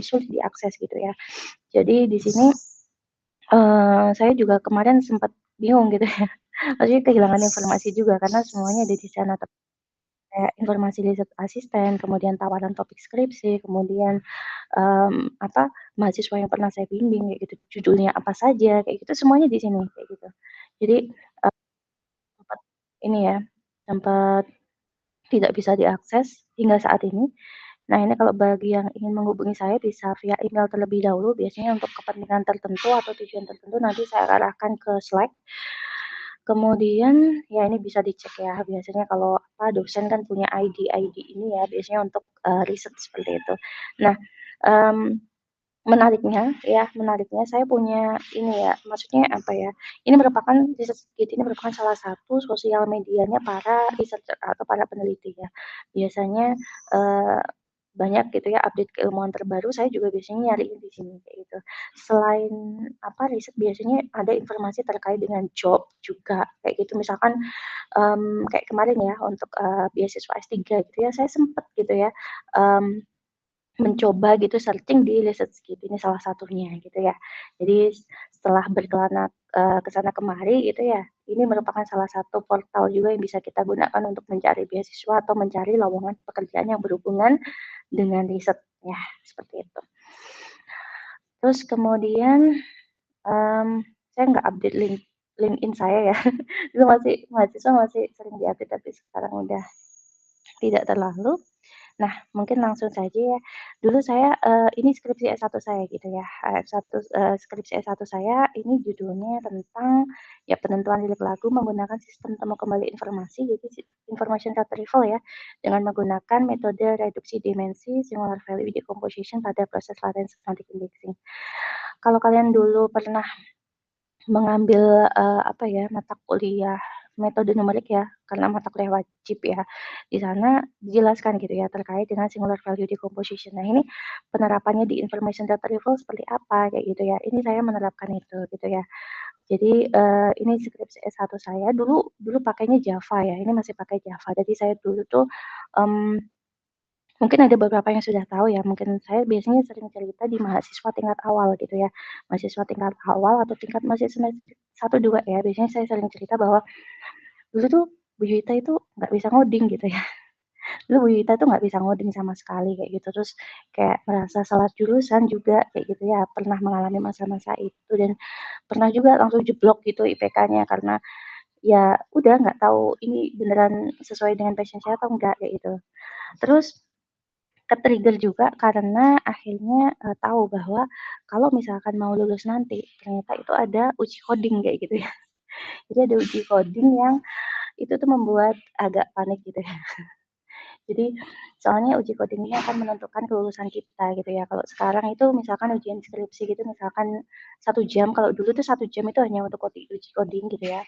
sulit diakses gitu ya. Jadi di sini saya juga kemarin sempat bingung gitu ya. Maksudnya kehilangan informasi juga karena semuanya ada di sana. Kayak informasi riset asisten, kemudian tawaran topik skripsi, kemudian mahasiswa yang pernah saya bimbing kayak gitu, judulnya apa saja kayak gitu, semuanya di sini kayak gitu. Jadi sempat ini ya, sempat tidak bisa diakses hingga saat ini. Nah, ini kalau bagi yang ingin menghubungi saya bisa via email terlebih dahulu, biasanya untuk kepentingan tertentu atau tujuan tertentu nanti saya arahkan ke Slack. Kemudian ya ini bisa dicek ya, biasanya kalau dosen kan punya ID ini ya, biasanya untuk riset seperti itu. Nah, menariknya saya punya ini ya, maksudnya ini merupakan riset ini merupakan salah satu sosial medianya para researcher atau para peneliti ya. Biasanya banyak gitu ya update keilmuan terbaru, saya juga biasanya nyariin di sini kayak gitu. Selain riset biasanya ada informasi terkait dengan job juga kayak gitu. Misalkan kayak kemarin ya untuk beasiswa S3 gitu ya, saya sempat gitu ya mencoba gitu searching di ResearchGate, ini salah satunya gitu ya. Jadi setelah berkelana ke sana kemari gitu ya, ini merupakan salah satu portal juga yang bisa kita gunakan untuk mencari beasiswa atau mencari lowongan pekerjaan yang berhubungan dengan riset ya, seperti itu. Terus kemudian saya nggak update LinkedIn saya ya, itu mahasiswa masih sering di-update tapi sekarang udah tidak terlalu. Nah, mungkin langsung saja ya. Dulu saya ini skripsi S1 saya gitu ya. Skripsi S1 saya ini judulnya tentang ya penentuan lirik lagu menggunakan sistem temu kembali informasi, jadi information retrieval ya, dengan menggunakan metode reduksi dimensi singular value decomposition pada proses latent semantic indexing. Kalau kalian dulu pernah mengambil, apa ya, mata kuliah metode numerik ya, karena mata kuliah wajib ya. Di sana dijelaskan gitu ya, terkait dengan singular value decomposition. Nah, ini penerapannya di information data retrieval seperti apa, kayak gitu ya. Ini saya menerapkan itu, gitu ya. Jadi, ini skripsi S1 saya, dulu dulu pakainya Java ya, ini masih pakai Java. Jadi saya dulu tuh, mmm, mungkin ada beberapa yang sudah tahu ya, mungkin saya biasanya sering cerita di mahasiswa tingkat awal gitu ya. Mahasiswa tingkat awal atau tingkat masih semester 1, 2 ya, biasanya saya sering cerita bahwa dulu tuh Bu Juwita itu nggak bisa ngoding gitu ya. Dulu Bu Juwita tuh nggak bisa ngoding sama sekali kayak gitu, terus kayak merasa salah jurusan juga kayak gitu ya, pernah mengalami masa-masa itu dan pernah juga langsung jeblok gitu IPK-nya karena ya udah nggak tahu ini beneran sesuai dengan passion saya atau enggak kayak gitu. Terus ke-trigger juga karena akhirnya, tahu bahwa kalau misalkan mau lulus nanti, ternyata itu ada uji coding kayak gitu ya. Jadi ada uji coding yang itu tuh membuat agak panik gitu ya. Jadi soalnya uji coding ini akan menentukan kelulusan kita gitu ya. Kalau sekarang itu misalkan ujian skripsi gitu misalkan 1 jam, kalau dulu tuh 1 jam itu hanya untuk uji coding gitu ya,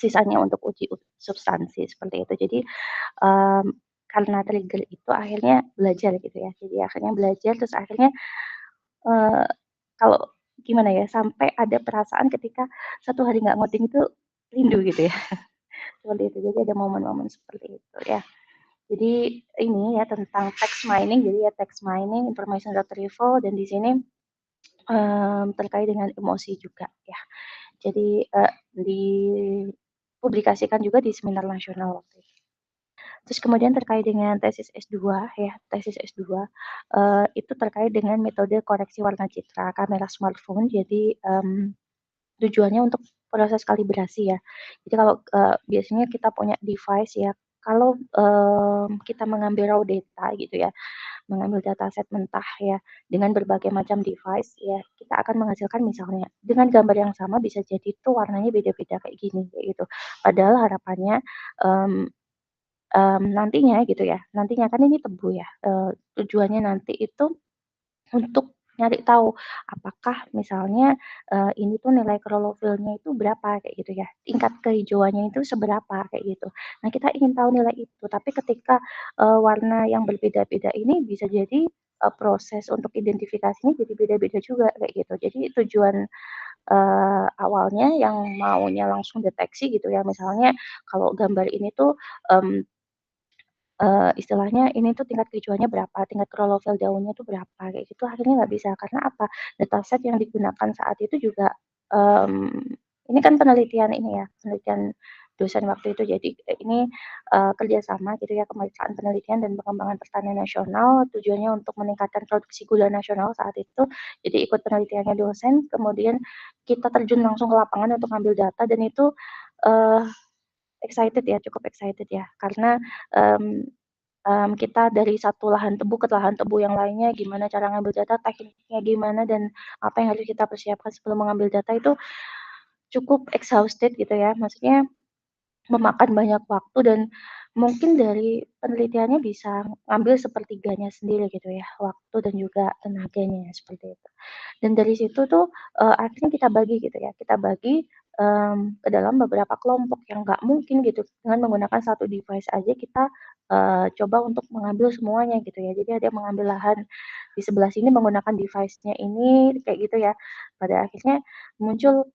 sisanya untuk uji substansi seperti itu. Jadi, mmm, karena trigger itu akhirnya belajar gitu ya. Jadi akhirnya belajar terus akhirnya, eee, kalau gimana ya, sampai ada perasaan ketika 1 hari nggak ngoding itu rindu gitu ya, seperti itu. Jadi ada momen-momen seperti itu ya. Jadi ini ya tentang text mining, jadi ya text mining, information retrieval dan di sini, terkait dengan emosi juga ya. Jadi, dipublikasikan juga di seminar nasional waktu itu. Terus kemudian terkait dengan tesis S2 ya, tesis S2, itu terkait dengan metode koreksi warna citra kamera smartphone. Jadi, tujuannya untuk proses kalibrasi ya. Jadi kalau, biasanya kita punya device ya, kalau, kita mengambil raw data gitu ya, mengambil dataset mentah ya, dengan berbagai macam device ya, kita akan menghasilkan misalnya dengan gambar yang sama bisa jadi tuh warnanya beda-beda kayak gini, kayak gitu. Padahal harapannya, mmm nantinya gitu ya, nantinya kan ini tebu ya, tujuannya nanti itu untuk nyari tahu apakah misalnya, ini tuh nilai klorofilnya itu berapa kayak gitu ya, tingkat kehijauannya itu seberapa kayak gitu. Nah kita ingin tahu nilai itu, tapi ketika, warna yang berbeda-beda ini bisa jadi, proses untuk identifikasinya jadi beda-beda juga kayak gitu. Jadi tujuan, awalnya yang maunya langsung deteksi gitu ya, misalnya kalau gambar ini tuh, mmm istilahnya ini tuh tingkat kehijauannya berapa, tingkat klorofil daunnya tuh berapa, kayak gitu akhirnya nggak bisa. Karena apa, dataset yang digunakan saat itu juga, mmm, ini kan penelitian ini ya, penelitian dosen waktu itu. Jadi, ini, kerja gitu ya, Kemitraan Penelitian dan Pengembangan Pertanian Nasional, tujuannya untuk meningkatkan produksi gula nasional saat itu. Jadi ikut penelitiannya dosen, kemudian kita terjun langsung ke lapangan untuk ngambil data dan itu, eee, excited ya, cukup excited ya, karena, mmm kita dari satu lahan tebu ke lahan tebu yang lainnya, gimana cara ngambil data, tekniknya gimana, dan apa yang harus kita persiapkan sebelum mengambil data itu cukup exhausted gitu ya. Maksudnya memakan banyak waktu dan mungkin dari penelitiannya bisa ngambil sepertiganya sendiri gitu ya, waktu dan juga tenaganya, seperti itu. Dan dari situ tuh, akhirnya kita bagi gitu ya, kita bagi, ke dalam beberapa kelompok yang nggak mungkin gitu dengan menggunakan satu device aja kita, coba untuk mengambil semuanya gitu ya. Jadi ada yang mengambil lahan di sebelah sini menggunakan device-nya ini, kayak gitu ya. Pada akhirnya muncul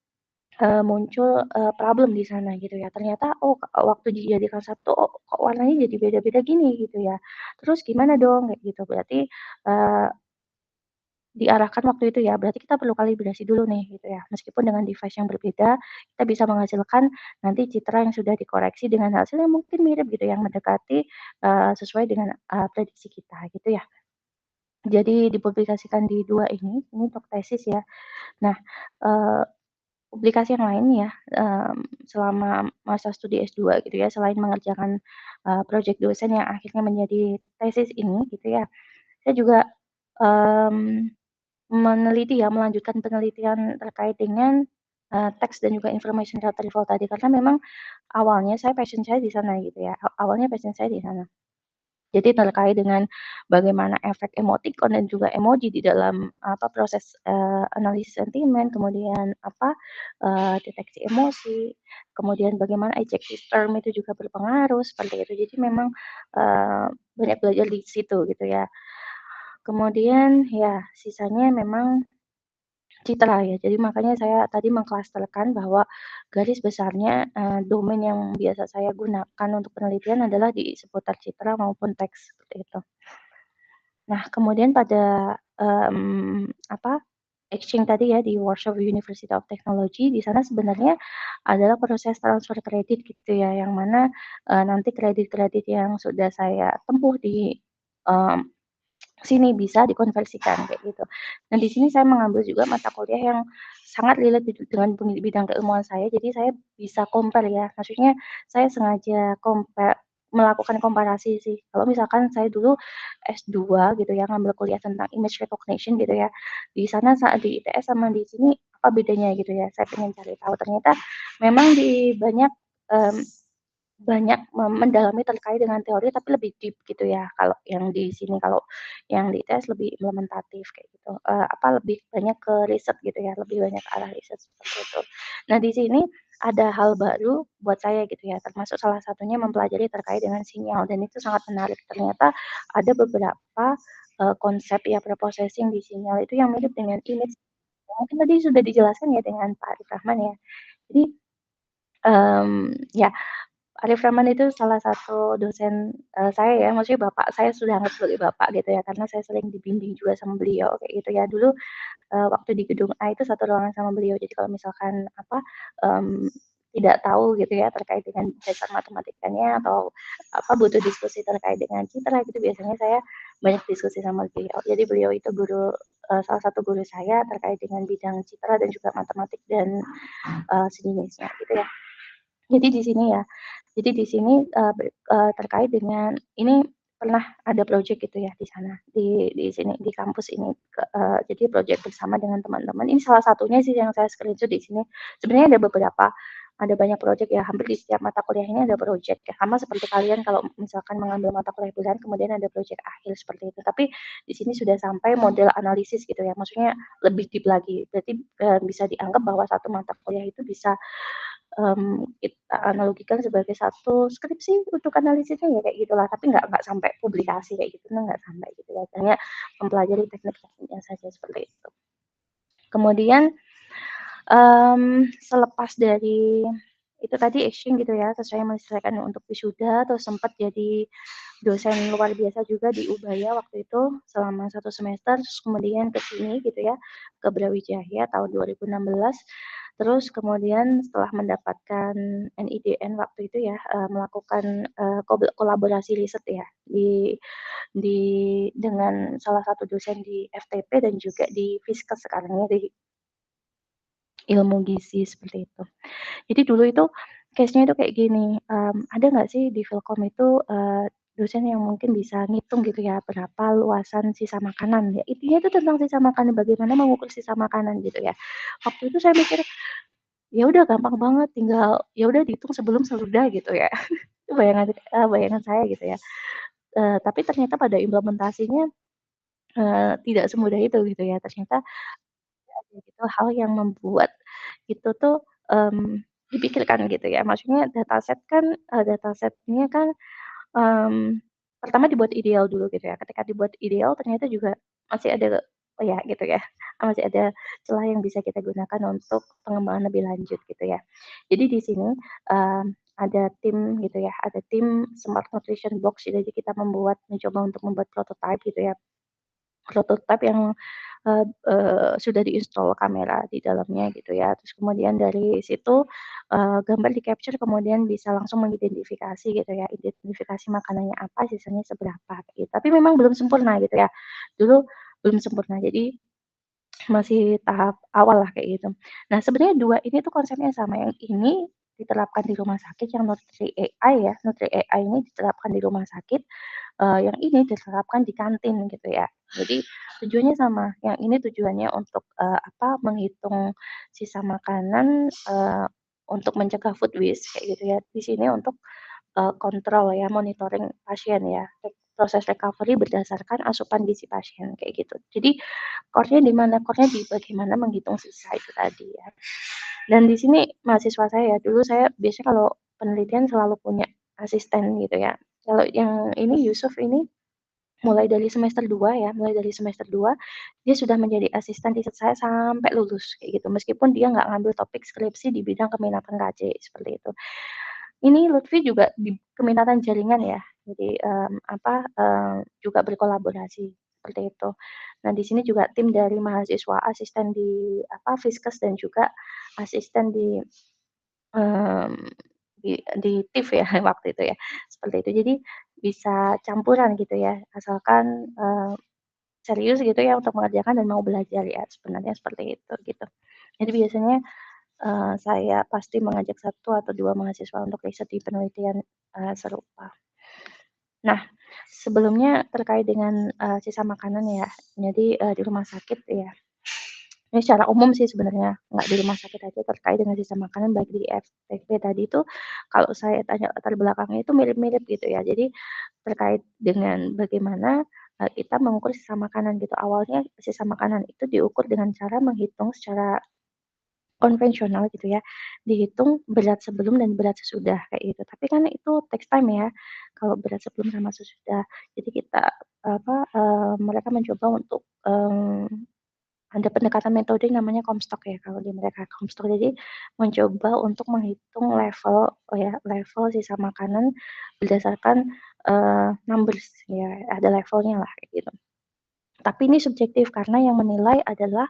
problem di sana gitu ya. Ternyata, oh, waktu dijadikan satu, oh, kok warnanya jadi beda-beda gini gitu ya. Terus gimana dong kayak gitu. Berarti, eee diarahkan waktu itu ya, berarti kita perlu kalibrasi dulu nih gitu ya. Meskipun dengan device yang berbeda, kita bisa menghasilkan nanti citra yang sudah dikoreksi dengan hasil yang mungkin mirip gitu, yang mendekati, sesuai dengan, prediksi kita gitu ya. Jadi dipublikasikan di 2 ini untuk tesis ya. Nah, eee, publikasi yang lain ya, selama masa studi S2 gitu ya, selain mengerjakan, project dosen yang akhirnya menjadi tesis ini gitu ya, saya juga, mmm meneliti ya, melanjutkan penelitian terkait dengan, teks dan juga information retrieval tadi, karena memang awalnya passion saya di sana gitu ya, awalnya passion saya di sana. Jadi terkait dengan bagaimana efek emoticon dan juga emoji di dalam proses, analisis sentimen, kemudian deteksi emosi, kemudian bagaimana adjective term itu juga berpengaruh, seperti itu. Jadi memang, banyak belajar di situ gitu ya. Kemudian ya sisanya memang citra ya, jadi makanya saya tadi mengklasterkan bahwa garis besarnya, domain yang biasa saya gunakan untuk penelitian adalah di seputar citra maupun teks, seperti itu. Nah, kemudian pada, exchange tadi ya di Warsaw University of Technology, di sana sebenarnya adalah proses transfer kredit gitu ya, yang mana, nanti kredit-kredit yang sudah saya tempuh di, mmm sini bisa dikonversikan kayak gitu. Dan di sini saya mengambil juga mata kuliah yang sangat relate dengan bidang keilmuan saya, jadi saya bisa compare ya, maksudnya saya sengaja melakukan komparasi sih. Kalau misalkan saya dulu S2 gitu ya, ngambil kuliah tentang image recognition gitu ya, di sana saat di ITS sama di sini apa bedanya gitu ya, saya pengen cari tahu. Ternyata memang di mmm mendalami terkait dengan teori tapi lebih deep gitu ya, kalau yang di sini, kalau yang di ITS lebih implementatif kayak gitu, lebih banyak ke riset gitu ya, lebih banyak ke arah riset seperti itu. Nah di sini ada hal baru buat saya gitu ya, termasuk salah satunya mempelajari terkait dengan sinyal dan itu sangat menarik. Ternyata ada beberapa, konsep ya preprocessing di sinyal itu yang mirip dengan image, mungkin tadi sudah dijelaskan ya dengan Pak Arif Rahman ya. Jadi, ya Arif Rahman itu salah satu dosen, saya ya, maksudnya bapak saya sudah anggap sebagai bapak gitu ya, karena saya sering dibimbing juga sama beliau kayak gitu ya. Dulu, waktu di gedung A itu satu ruangan sama beliau, jadi kalau misalkan mmm, tidak tahu gitu ya terkait dengan dasar matematikanya atau butuh diskusi terkait dengan citra gitu, biasanya saya banyak diskusi sama beliau. Jadi beliau itu salah satu guru saya terkait dengan bidang citra dan juga matematik dan, sejenisnya gitu ya. Jadi di sini ya, jadi di sini, terkait dengan ini pernah ada project gitu ya di sana, di sini, di kampus ini, jadi project bersama dengan teman-teman. Ini salah satunya sih yang saya screenshot di sini. Sebenarnya ada beberapa, ada banyak project ya, hampir di setiap mata kuliah ini ada project ya, sama seperti kalian kalau misalkan mengambil mata kuliah pilihan kemudian ada project akhir seperti itu. Tapi di sini sudah sampai model analisis gitu ya, maksudnya lebih deep lagi. Berarti, bisa dianggap bahwa satu mata kuliah itu bisa kita analogikan sebagai satu skripsi untuk analisisnya ya kayak gitulah, tapi nggak sampai publikasi kayak gitu, nah nggak sampai gitu ya, hanya mempelajari teknik-tekniknya saja seperti itu. Kemudian, selepas dari itu tadi exchange gitu ya, terus saya menyelesaikan untuk wisuda, terus sempat jadi dosen luar biasa juga di Ubaya waktu itu selama 1 semester, terus kemudian ke sini gitu ya, ke Brawijaya tahun 2016. Terus kemudian setelah mendapatkan NIDN waktu itu ya, melakukan, kolaborasi riset ya di dengan salah satu dosen di FTP dan juga di Fiskes sekarang ya, di ilmu gizi seperti itu. Jadi dulu itu case-nya itu kayak gini, ada nggak sih di Filkom itu, dosen yang mungkin bisa ngitung gitu ya, berapa luasan sisa makanan, ya intinya itu tentang sisa makanan, bagaimana mengukur sisa makanan gitu ya. Waktu itu saya mikir, ya udah gampang banget, tinggal ya udah dihitung sebelum sesudah gitu ya. Itu bayangan saya gitu ya. Tapi ternyata pada implementasinya, tidak semudah itu gitu ya. Ternyata ada gitu hal yang membuat itu tuh, dipikirkan gitu ya. Maksudnya dataset kan, datasetnya kan, mmm, pertama dibuat ideal dulu gitu ya. Ketika dibuat ideal ternyata juga masih ada ya gitu ya, masih ada celah yang bisa kita gunakan untuk pengembangan lebih lanjut gitu ya. Jadi di sini, ada tim gitu ya, ada tim Smart Nutrition Box, jadi kita mencoba untuk membuat prototype gitu ya. Prototipe yang, sudah di-install kamera di dalamnya gitu ya. Terus kemudian dari situ, gambar di-capture kemudian bisa langsung mengidentifikasi gitu ya, identifikasi makanannya apa, sisanya seberapa gitu. Tapi memang belum sempurna gitu ya. Dulu belum sempurna, jadi masih tahap awal lah kayak gitu. Nah sebenarnya 2 ini tuh konsepnya sama, yang ini diterapkan di rumah sakit, yang Nutri AI ya, Nutri AI ini diterapkan di rumah sakit, yang ini diterapkan di kantin gitu ya. Jadi tujuannya sama, yang ini tujuannya untuk, menghitung sisa makanan, untuk mencegah food waste kayak gitu ya. Di sini untuk, kontrol ya, monitoring pasien ya, proses recovery berdasarkan asupan gizi pasien, kayak gitu. Jadi core-nya di mana? Core-nya di bagaimana menghitung sisa itu tadi ya. Dan di sini mahasiswa saya, dulu saya biasanya kalau penelitian selalu punya asisten gitu ya. Kalau yang ini Yusuf ini mulai dari semester 2 ya, mulai dari semester 2 dia sudah menjadi asisten riset saya sampai lulus kayak gitu, meskipun dia nggak ngambil topik skripsi di bidang keminatan KJ seperti itu. Ini Lutfi juga di keminatan jaringan ya, jadi, juga berkolaborasi seperti itu. Nah, di sini juga tim dari mahasiswa, asisten di Fiskes dan juga asisten mmm, di TIF ya waktu itu ya, seperti itu. Jadi bisa campuran gitu ya, asalkan, serius gitu ya untuk mengerjakan dan mau belajar ya, sebenarnya seperti itu, gitu. Jadi biasanya, saya pasti mengajak satu atau 2 mahasiswa untuk riset di penelitian, serupa. Nah, sebelumnya terkait dengan, sisa makanan ya, jadi, di rumah sakit ya, ini secara umum sih sebenarnya, nggak di rumah sakit aja terkait dengan sisa makanan baik di FTP tadi itu, kalau saya tanya latar belakangnya itu mirip-mirip gitu ya. Jadi terkait dengan bagaimana, kita mengukur sisa makanan gitu. Awalnya sisa makanan itu diukur dengan cara menghitung secara konvensional gitu ya, dihitung berat sebelum dan berat sesudah kayak gitu. Tapi kan itu takes time ya, kalau berat sebelum sama sesudah. Jadi kita mereka mencoba untuk, ada pendekatan metode yang namanya Comstock ya kalau di mereka, Comstock. Jadi mencoba untuk menghitung level sisa makanan berdasarkan, numbers ya, ada levelnya lah kayak gitu. Tapi ini subjektif karena yang menilai adalah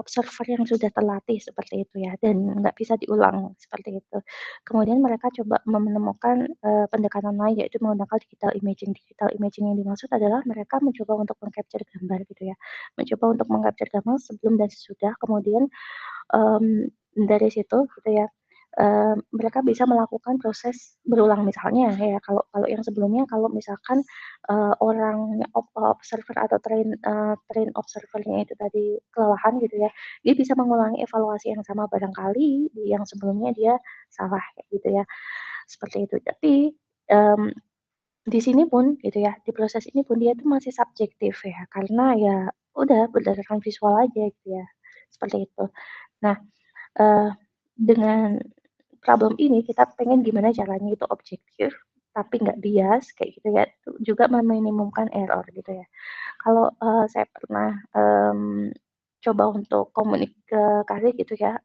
observer yang sudah terlatih seperti itu ya, dan nggak bisa diulang seperti itu. Kemudian mereka coba menemukan, pendekatan lain yaitu menggunakan digital imaging. Digital imaging yang dimaksud adalah mereka mencoba untuk meng-capture gambar gitu ya, mencoba untuk meng-capture gambar sebelum dan sesudah, kemudian Mmm, dari situ gitu ya, mereka bisa melakukan proses berulang. Misalnya ya, kalau kalau yang sebelumnya kalau misalkan, orang observer atau train observer-nya itu tadi kelelahan gitu ya, dia bisa mengulangi evaluasi yang sama barangkali di yang sebelumnya dia salah kayak gitu ya, seperti itu. Tapi, mmm, di sini pun gitu ya, di proses ini pun dia tuh masih subjektif ya, karena ya udah berdasarkan visual aja gitu ya, seperti itu. Nah, Eee, dengan problem ini kita pengen gimana caranya itu objektif, tapi nggak bias kayak gitu ya, juga meminimumkan error gitu ya. Kalau, saya pernah, coba untuk komunikasi gitu ya,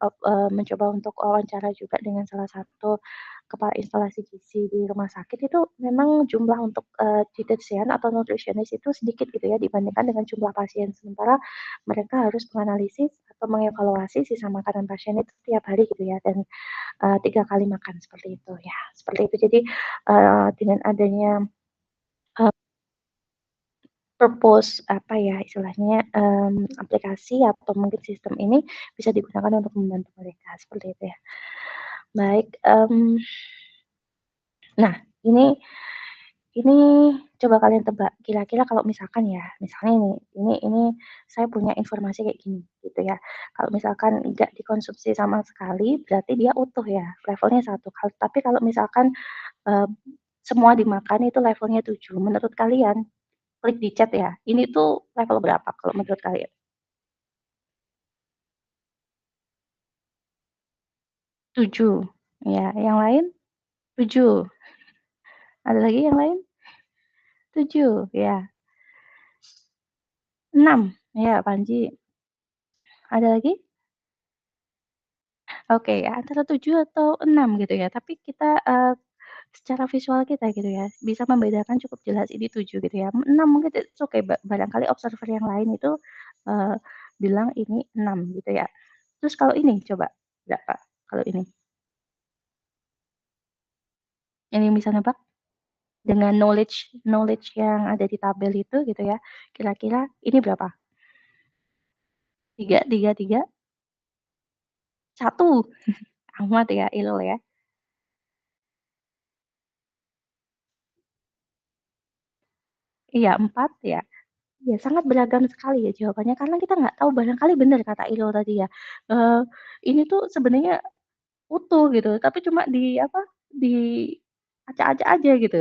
mencoba untuk wawancara juga dengan salah satu kepala instalasi gizi di rumah sakit itu memang jumlah untuk, dietitian atau nutritionist itu sedikit gitu ya dibandingkan dengan jumlah pasien. Sementara mereka harus menganalisis atau mengevaluasi sisa makanan pasien itu tiap hari gitu ya dan, 3 kali makan seperti itu ya, seperti itu. Jadi, dengan adanya, eee, purpose apa ya istilahnya, aplikasi atau mungkin sistem ini bisa digunakan untuk membantu mereka, seperti itu ya. Baik, nah ini coba kalian tebak, kira-kira kalau misalkan ya, misalnya ini saya punya informasi kayak gini, gitu ya. Kalau misalkan nggak dikonsumsi sama sekali, berarti dia utuh ya, levelnya 1. Tapi kalau misalkan, eee, semua dimakan itu levelnya 7. Menurut kalian, klik di chat ya, ini tuh level berapa kalau menurut kalian? 7, ya, yang lain? 7, ada lagi yang lain? 7, ya. 6, ya, Panji. Ada lagi? Oke, ya, antara 7 atau 6 gitu ya, tapi kita, secara visual kita gitu ya, bisa membedakan cukup jelas ini 7 gitu ya, 6 mungkin it's okay, barangkali observer yang lain itu, eee, bilang ini 6 gitu ya. Terus kalau ini coba berapa kalau ini? Ada yang bisa nebak? Dengan knowledge knowledge yang ada di tabel itu gitu ya, kira-kira ini berapa? 3 3 3, 1, amat ya, Ilul ya. Iya 4 ya. Iya, sangat beragam sekali ya jawabannya karena kita nggak tahu barangkali bener kata Ilo tadi ya, eee, ini tuh sebenarnya utuh gitu tapi cuma di apa, diacak-acak aja gitu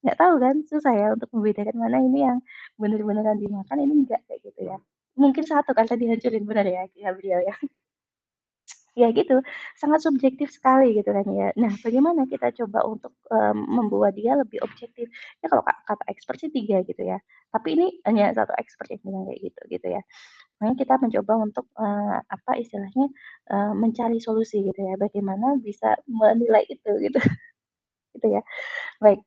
ya, nggak tahu kan, susah ya untuk membedakan mana ini yang bener-beneran dimakan, ini enggak, kayak gitu ya. Mungkin satu kan tadi dihancurin, bener ya, ya beliau ya. Ya gitu, sangat subjektif sekali gitu kan ya. Nah, bagaimana kita coba untuk, membuat dia lebih objektif. Ya kalau kata expert sih 3 gitu ya, tapi ini hanya satu expert yang bilang kayak gitu, gitu ya. Makanya kita mencoba untuk, apa istilahnya, mencari solusi gitu ya, bagaimana bisa menilai itu gitu, gitu ya. Baik,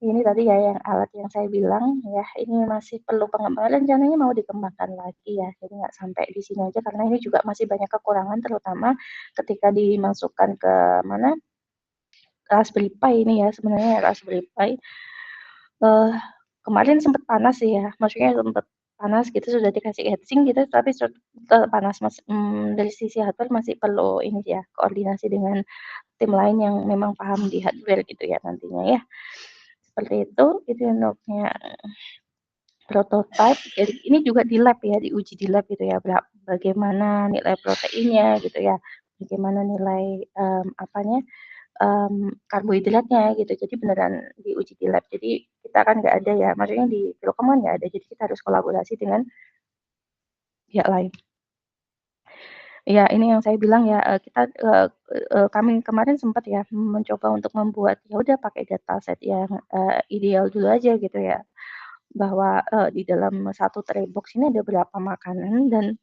ini tadi ya yang alat yang saya bilang ya, ini masih perlu pengembangan, rencananya mau dikembangkan lagi ya, jadi nggak sampai di sini aja karena ini juga masih banyak kekurangan terutama ketika dimasukkan ke mana, Raspberry Pi ini ya, sebenarnya Raspberry Pi, eee, kemarin sempet panas sih ya, maksudnya sempet panas gitu, sudah dikasih heatsink gitu, tapi tetep panas Mas, dari sisi hardware masih perlu ini ya, koordinasi dengan tim lain yang memang paham di hardware gitu ya nantinya ya. Seperti itu untuknya prototype. Jadi ini juga di lab ya, diuji di lab gitu ya, bagaimana nilai proteinnya gitu ya, bagaimana nilai, apanya, karbohidratnya gitu. Jadi beneran diuji di lab. Jadi kita kan nggak ada ya, maksudnya di Philcom kan nggak ada, jadi kita harus kolaborasi dengan pihak lain. Ya ini yang saya bilang ya, kami kemarin sempat ya mencoba untuk membuat, ya udah pakai dataset yang, ideal dulu aja gitu ya. Bahwa, di dalam satu tray box ini ada berapa makanan dan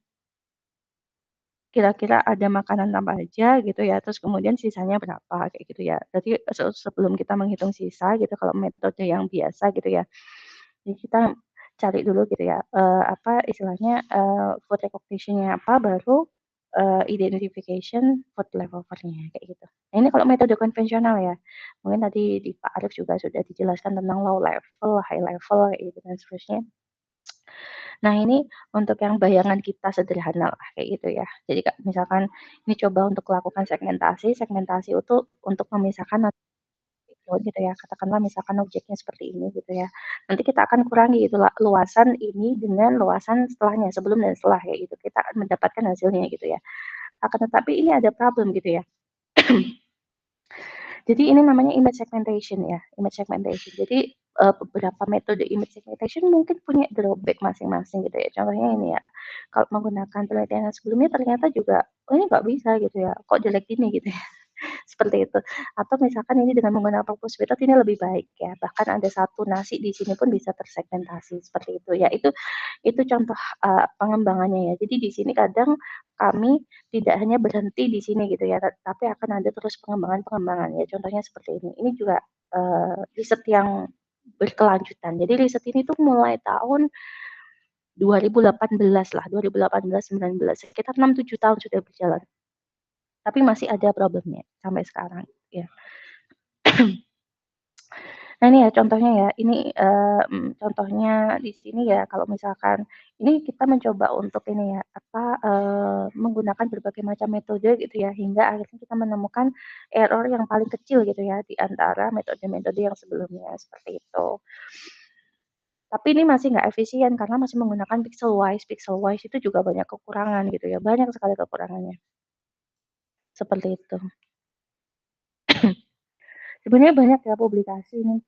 kira-kira ada makanan apa aja gitu ya, terus kemudian sisanya berapa, kayak gitu ya. Jadi sebelum kita menghitung sisa gitu kalau metode yang biasa gitu ya, jadi kita cari dulu gitu ya, apa istilahnya, food recognition-nya apa, baru, identification food level-nya kayak gitu. Nah ini kalau metode konvensional ya, mungkin tadi di Pak Arief juga sudah dijelaskan tentang low level, high level, kayak gitu dan seterusnya. Nah, ini untuk yang bayangan kita sederhana lah kayak gitu ya. Jadi misalkan ini coba untuk lakukan segmentasi, segmentasi itu untuk memisahkan gitu ya, katakanlah misalkan objeknya seperti ini gitu ya. Nanti kita akan kurangi itu luasan ini dengan luasan setelahnya, sebelum dan setelah kayak gitu. Kita akan mendapatkan hasilnya gitu ya. Akan tetapi ini ada problem gitu ya. Jadi ini namanya image segmentation ya, image segmentation. Jadi, beberapa metode image segmentation mungkin punya drawback masing-masing gitu ya. Contohnya ini ya, kalau menggunakan penelitian yang sebelumnya ternyata juga, "Oh ini nggak bisa," gitu ya, "kok jelek gini?" Gitu ya. Seperti itu. Atau misalkan ini dengan menggunakan purpose method ini lebih baik ya, bahkan ada satu nasi di sini pun bisa tersegmentasi, seperti itu ya. Itu contoh, pengembangannya ya. Jadi di sini kadang kami tidak hanya berhenti di sini gitu ya, tapi akan ada terus pengembangan-pengembangan ya, contohnya seperti ini. Ini juga, riset yang berkelanjutan. Jadi riset ini tuh mulai tahun 2018 lah, 2018, 19, sekitar 6, 7 tahun sudah berjalan, tapi masih ada problemnya sampai sekarang, ya. Nah ini ya contohnya ya, ini, contohnya di sini ya kalau misalkan ini kita mencoba untuk ini ya, apa, menggunakan berbagai macam metode gitu ya, hingga akhirnya kita menemukan error yang paling kecil gitu ya, di antara metode-metode yang sebelumnya, seperti itu. Tapi ini masih nggak efisien karena masih menggunakan pixel wise itu juga banyak kekurangan gitu ya, banyak sekali kekurangannya, seperti itu. Sebenarnya banyak ya publikasi ini,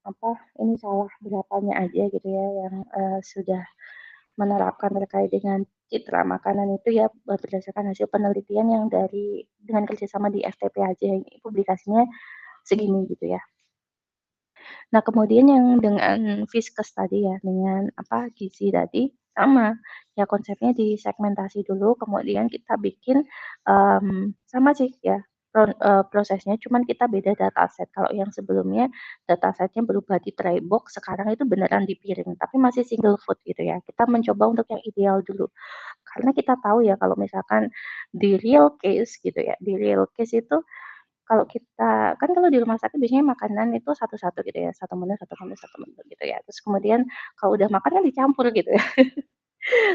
apa, ini salah berapanya aja gitu ya yang, sudah menerapkan terkait dengan citra makanan itu ya, berdasarkan hasil penelitian yang dengan kerjasama di FTP aja, ini publikasinya segini gitu ya. Nah, kemudian yang dengan Viscus tadi ya, dengan apa, gizi tadi, sama. Ya konsepnya disegmentasi dulu, kemudian kita bikin, sama sih ya, prosesnya, cuman kita beda dataset. Kalau yang sebelumnya datasetnya berubah di tray box, sekarang itu beneran di piring, tapi masih single food gitu ya. Kita mencoba untuk yang ideal dulu. Karena kita tahu ya kalau misalkan di real case gitu ya, di real case itu kalau kita kan kalau di rumah sakit biasanya makanan itu satu-satu gitu ya, satu menu gitu ya. Terus kemudian kalau udah makan kan dicampur gitu ya.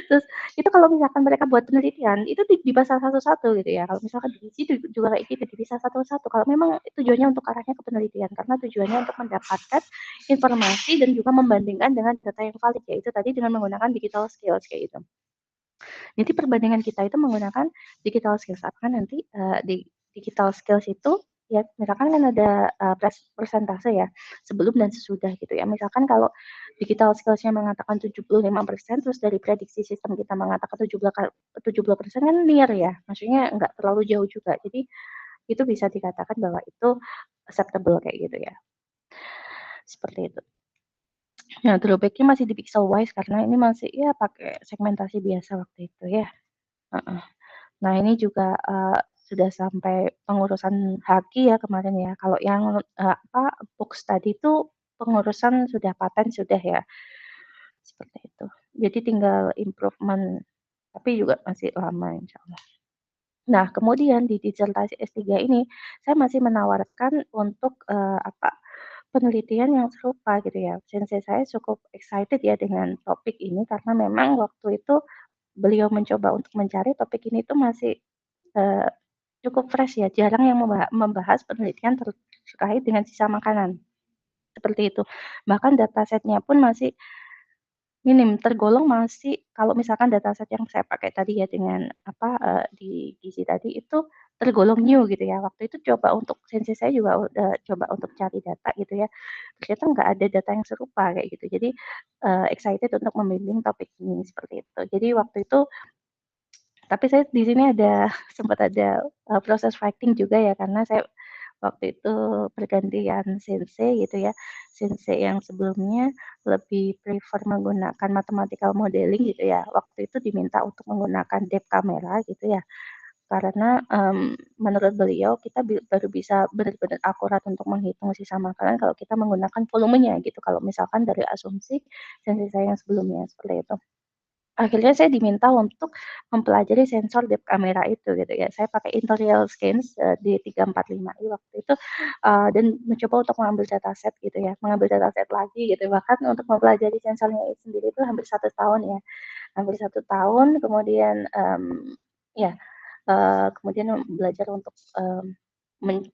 Terus itu kalau misalkan mereka buat penelitian, itu dipisah satu-satu gitu ya. Kalau misalkan di situ juga kayak gitu, dipisah satu-satu. Kalau memang tujuannya untuk arahnya ke penelitian, karena tujuannya untuk mendapatkan informasi dan juga membandingkan dengan data yang valid, yaitu tadi dengan menggunakan digital skills kayak gitu. Jadi perbandingan kita itu menggunakan digital skills, apakah nanti, di digital skills itu ya, misalkan kan ada, persentase ya, sebelum dan sesudah gitu ya. Misalkan kalau digital skills-nya mengatakan 75%, terus dari prediksi sistem kita mengatakan 70% kan near ya, maksudnya nggak terlalu jauh juga. Jadi itu bisa dikatakan bahwa itu acceptable kayak gitu ya, seperti itu. Nah, drawback-nya masih di pixel-wise karena ini masih ya pakai segmentasi biasa waktu itu ya, heeh. Nah, ini juga, sudah sampai pengurusan haki ya kemarin ya. Kalau yang, books tadi itu pengurusan sudah paten sudah ya, seperti itu. Jadi tinggal improvement, tapi juga masih lama insyaallah. Nah, kemudian di disertasi S3 ini, saya masih menawarkan untuk, penelitian yang serupa gitu ya. Sensei saya cukup excited ya dengan topik ini karena memang waktu itu beliau mencoba untuk mencari topik ini tuh masih, eee, cukup fresh ya, jarang yang membahas penelitian terkait dengan sisa makanan, seperti itu. Bahkan datasetnya pun masih minim, tergolong masih kalau misalkan dataset yang saya pakai tadi ya dengan di gizi tadi itu tergolong new gitu ya. Waktu itu coba untuk sensei saya juga udah coba untuk cari data gitu ya, ternyata nggak ada data yang serupa kayak gitu. Jadi, excited untuk membimbing topik ini, seperti itu. Jadi waktu itu tapi saya di sini ada sempat ada, proses fighting juga ya karena saya waktu itu pergantian sensei gitu ya. Sensei yang sebelumnya lebih prefer menggunakan mathematical modeling gitu ya. Waktu itu diminta untuk menggunakan depth camera gitu ya. Karena, menurut beliau kita baru bisa benar-benar akurat untuk menghitung sisa makanan kalau kita menggunakan volumenya gitu. Kalau misalkan dari asumsi sensei saya yang sebelumnya, seperti itu. Akhirnya saya diminta untuk mempelajari sensor depth camera itu gitu ya. Saya pakai Intel Scans, D345i waktu itu, dan mencoba untuk mengambil dataset gitu ya, mengambil dataset lagi gitu. Bahkan untuk mempelajari sensornya itu sendiri itu hampir 1 tahun ya, hampir 1 tahun kemudian, ya, kemudian belajar untuk, men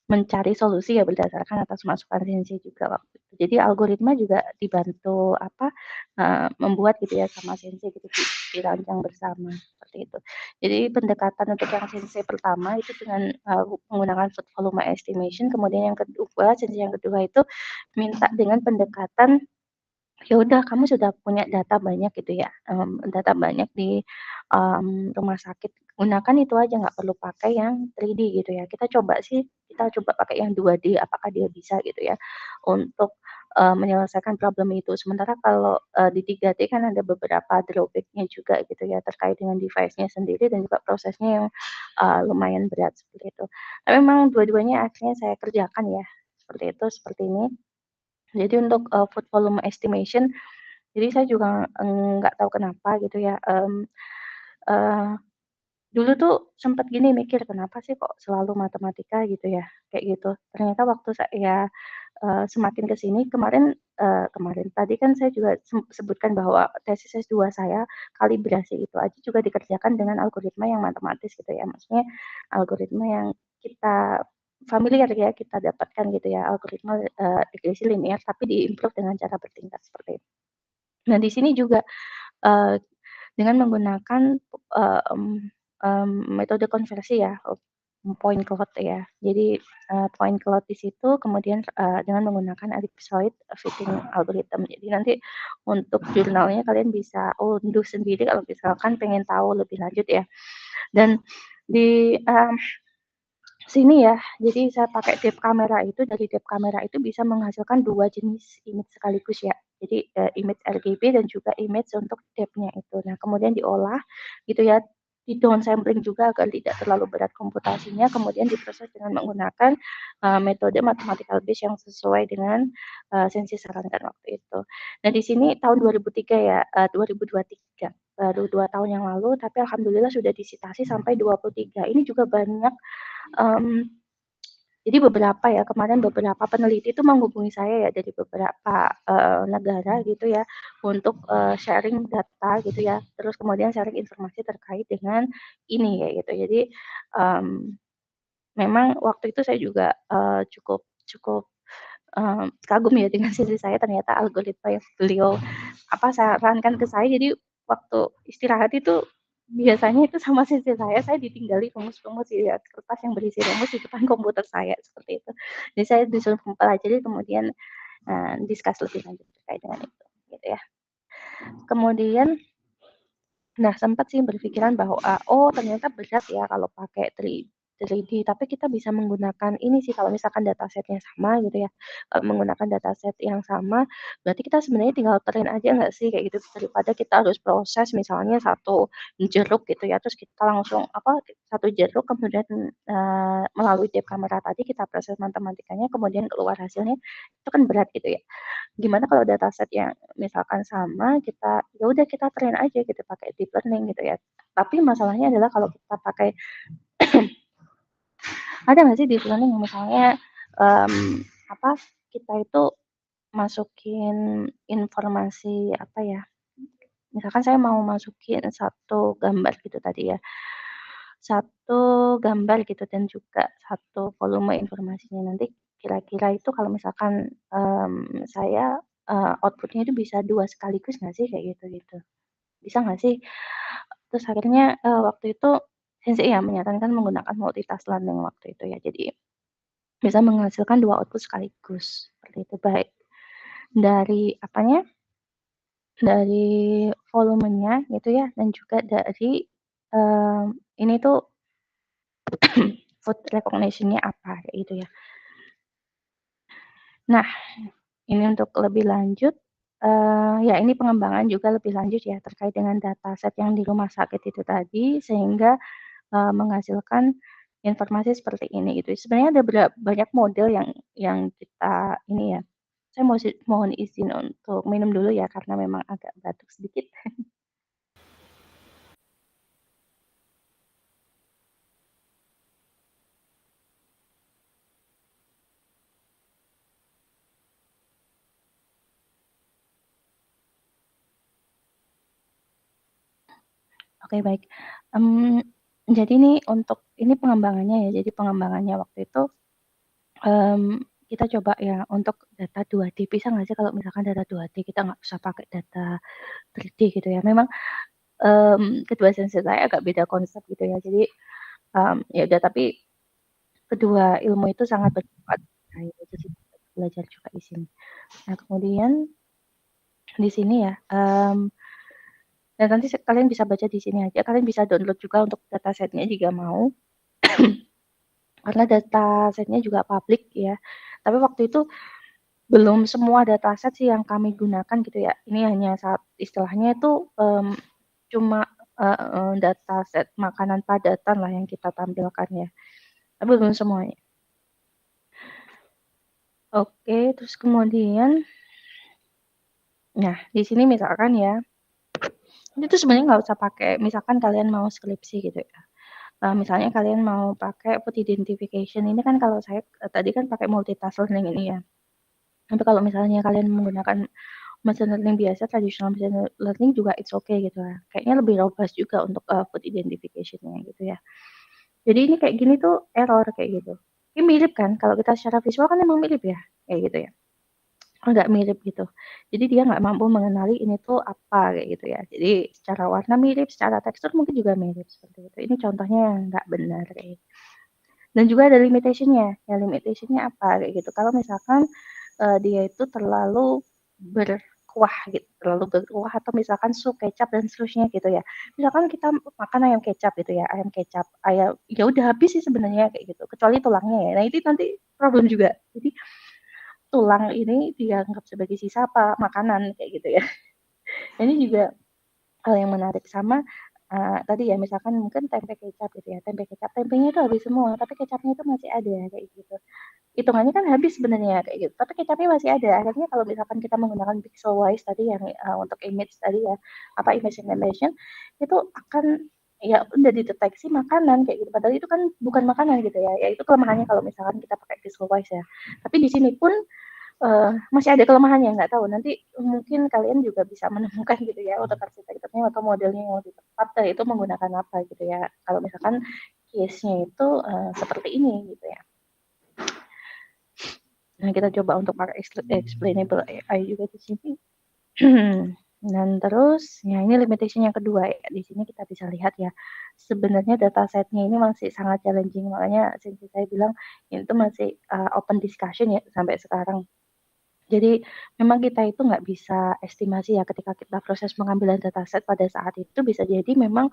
mencari solusi ya berdasarkan atas masukan sensei juga waktu itu. Jadi algoritma juga dibantu membuat gitu ya sama sensei gitu, dirancang bersama, seperti itu. Jadi pendekatan untuk yang sensei pertama itu dengan, menggunakan food volume estimation, kemudian yang kedua, sensei yang kedua itu minta dengan pendekatan ya udah kamu sudah punya data banyak gitu ya, data banyak di, rumah sakit, gunakan itu aja nggak perlu pakai yang 3D gitu ya. Kita coba pakai yang 2D apakah dia bisa gitu ya, untuk, menyelesaikan problem itu. Sementara kalau, di 3D kan ada beberapa drawback-nya juga gitu ya, terkait dengan device-nya sendiri dan juga prosesnya yang, lumayan berat seperti itu. Tapi memang dua-duanya akhirnya saya kerjakan ya, seperti itu, seperti ini. Jadi untuk, food volume estimation, jadi saya juga, nggak tahu kenapa gitu ya, eee, dulu tuh sempet gini mikir, "Kenapa sih kok selalu matematika?" Gitu ya, kayak gitu. Ternyata waktu saya, semakin ke sini kemarin tadi kan saya juga sebutkan bahwa tesis S2 saya, kalibrasi itu aja juga dikerjakan dengan algoritma yang matematis gitu ya. Maksudnya algoritma yang kita familiar ya, kita dapatkan gitu ya, algoritma, regresi linear tapi di-improve dengan cara bertingkat seperti itu. Nah di sini juga, eee, dengan menggunakan, metode konversi ya, point cloud ya. Jadi, point cloud di situ kemudian, dengan menggunakan ellipsoid fitting algorithm. Jadi nanti untuk jurnalnya kalian bisa unduh sendiri kalau misalkan pengen tahu lebih lanjut ya. Dan di, sini ya, jadi saya pakai depth camera itu, dari depth camera itu bisa menghasilkan 2 jenis image sekaligus ya. Jadi, image RGB dan juga image untuk depth-nya itu. Nah, kemudian diolah gitu ya, di-down sampling juga agar tidak terlalu berat komputasinya, kemudian diproses dengan menggunakan, metode mathematical base yang sesuai dengan, sensei sarankan waktu itu. Nah, di sini tahun 2003 ya, 2023, baru 2 tahun yang lalu, tapi alhamdulillah sudah disitasi sampai 23. Ini juga banyak Mmm, jadi beberapa ya, kemarin beberapa peneliti itu menghubungi saya ya dari beberapa, negara gitu ya, untuk, sharing data gitu ya, terus kemudian sharing informasi terkait dengan ini, ya gitu. Jadi, mmm, memang waktu itu saya juga, cukup cukup, kagum ya dengan sisi saya, ternyata algoritma yang beliau, sarankan ke saya, jadi waktu istirahat itu biasanya itu sama sensei saya ditinggali rumus-rumus ya, kertas yang berisi rumus di depan komputer saya, seperti itu. Jadi saya disuruh mempelajari kemudian, discuss lebih lanjut terkait dengan itu, gitu ya. Kemudian nah, sempat sih berpikiran bahwa, oh ternyata berat ya kalau pakai 3D, tapi kita bisa menggunakan ini sih kalau misalkan dataset-nya sama gitu ya, menggunakan dataset yang sama, berarti kita sebenarnya tinggal print aja nggak sih kayak gitu, daripada kita harus proses misalnya satu jeruk gitu ya, terus kita langsung satu jeruk kemudian, melalui dep kamera tadi kita proses matematikanya kemudian keluar hasilnya, itu kan berat gitu ya. Gimana kalau dataset yang misalkan sama, ya udah kita train aja gitu pakai deep learning gitu ya. Tapi masalahnya adalah kalau kita pakai ada nggak sih deep learning yang misalnya kita itu masukin informasi misalkan saya mau masukin satu gambar gitu tadi ya, satu gambar gitu dan juga satu volume informasinya nanti kira-kira itu kalau misalkan saya outputnya itu bisa dua sekaligus nggak sih kayak gitu-gitu, bisa nggak sih? Terus akhirnya waktu itu sensei ya menyarankan menggunakan multitask learning waktu itu ya, jadi bisa menghasilkan dua output sekaligus seperti itu, baik dari dari volumenya gitu ya dan juga dari ini tuh food recognition-nya apa kayak gitu ya. Nah, ini untuk lebih lanjut, ya ini pengembangan juga lebih lanjut ya terkait dengan dataset yang di rumah sakit itu tadi sehingga, menghasilkan informasi seperti ini gitu. Sebenarnya ada banyak model yang kita ini ya. Saya mohon izin untuk minum dulu ya karena memang agak batuk sedikit. Oke baik, jadi ini untuk ini pengembangannya ya, jadi pengembangannya waktu itu, kita coba ya untuk data 2D, bisa nggak sih kalau misalkan data 2D kita nggak usah pakai data 3D gitu ya. Memang, kedua sensei saya agak beda konsep gitu ya. Jadi, ya udah tapi kedua ilmu itu sangat bermanfaat bagi saya, jadi belajar juga di sini. Nah kemudian di sini ya, dan nanti kalian bisa baca di sini aja, kalian bisa download juga untuk dataset-nya jika mau, karena dataset-nya juga public ya. Tapi waktu itu belum semua dataset sih yang kami gunakan gitu ya. Ini hanya istilahnya itu cuma dataset makanan padatan lah yang kita tampilkan ya. Tapi belum semuanya. Oke, terus kemudian, nah di sini misalkan ya, ini tuh sebenarnya nggak usah pakai, misalkan kalian mau skripsi gitu ya. Misalnya kalian mau pakai food identification, ini kan kalau saya tadi kan pakai multitask learning ini ya. Tapi kalau misalnya kalian menggunakan machine learning biasa, traditional machine learning juga it's okay gitu ya. Kayaknya lebih robust juga untuk food identification-nya gitu ya. Jadi ini kayak gini tuh error kayak gitu. Ini mirip kan, kalau kita secara visual kan emang mirip ya, kayak gitu ya. Agak mirip gitu. Jadi dia nggak mampu mengenali ini tuh apa kayak gitu ya. Jadi secara warna mirip, secara tekstur mungkin juga mirip seperti itu. Ini contohnya yang nggak benar kayak gitu. Dan juga ada limitation-nya. Ya limitation-nya apa kayak gitu. Kalau misalkan dia itu terlalu berkuah gitu, terlalu berkuah atau misalkan sup kecap dan seterusnya gitu ya. Misalkan kita makan ayam kecap gitu ya, ayam kecap, ayam ya udah habis sih sebenarnya kayak gitu, kecuali tulangnya ya. Nah, itu nanti problem juga. Jadi tulang ini dianggap sebagai sisa apa makanan kayak gitu ya. Ini juga hal yang menarik sama tadi ya misalkan mungkin tempe kecap gitu ya, tempe kecap, tempenya itu habis semua, tapi kecapnya itu masih ada kayak gitu. Hitungannya kan habis sebenarnya kayak gitu, tapi kecapnya masih ada. Akhirnya kalau misalkan kita menggunakan pixel-wise tadi yang untuk image tadi ya, image recognition itu akan ya udah dideteksi makanan kayak gitu. Padahal itu kan bukan makanan gitu ya. Ya itu kelemahannya kalau misalkan kita pakai pixel-wise ya. Tapi di sini pun masih ada kelemahannya, nggak tahu. Nanti mungkin kalian juga bisa menemukan gitu ya untuk arsitekturnya atau modelnya yang lebih tepat itu menggunakan apa gitu ya. Kalau misalkan case-nya itu seperti ini gitu ya. Nah, kita coba untuk pakai explainable AI juga di sini. Dan terus, ya ini limitation yang kedua ya, di sini kita bisa lihat ya, sebenarnya dataset-nya ini masih sangat challenging, makanya seperti saya bilang, ini tuh masih, open discussion ya sampai sekarang. Jadi memang kita itu nggak bisa estimasi ya ketika kita proses pengambilan dataset pada saat itu bisa jadi memang,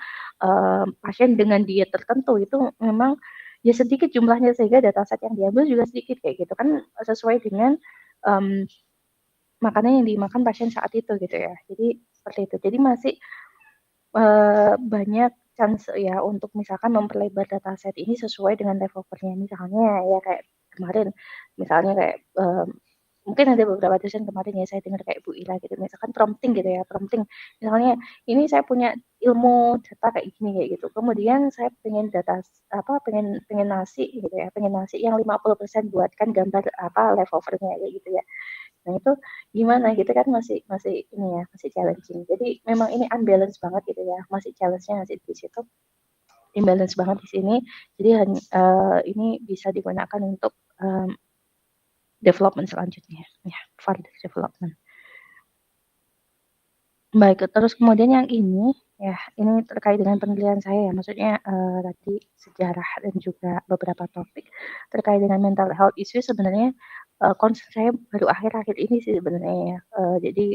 pasien dengan diet tertentu itu memang ya sedikit jumlahnya sehingga dataset yang diambil juga sedikit kayak gitu kan, sesuai dengan, mmm, makanan yang dimakan pasien saat itu gitu ya. Jadi seperti itu. Jadi masih, banyak chance ya untuk misalkan memperlebar dataset ini sesuai dengan developer-nya. Misalnya ya kayak kemarin, misalnya kayak, mungkin ada beberapa dosen kemarin ya saya dengar kayak Bu Ira gitu, misalkan prompting gitu ya, prompting. Misalnya, "Ini saya punya ilmu data kayak gini," kayak gitu. Kemudian saya pengen pengen pengen nasi gitu ya, pengen nasi yang 50% buatkan gambar leftover-nya kayak gitu ya. Nah itu gimana gitu kan masih masih ini ya, masih challenging. Jadi memang ini unbalance banget gitu ya, masih challenge-nya masih di situ, imbalance banget di sini. Jadi ini bisa digunakan untuk, development selanjutnya, ya, further development. Baik, terus kemudian yang ini, ya ini terkait dengan penelitian saya ya, maksudnya, tadi sejarah dan juga beberapa topik terkait dengan mental health issue sebenarnya, concern saya baru akhir-akhir ini sih sebenarnya ya, jadi,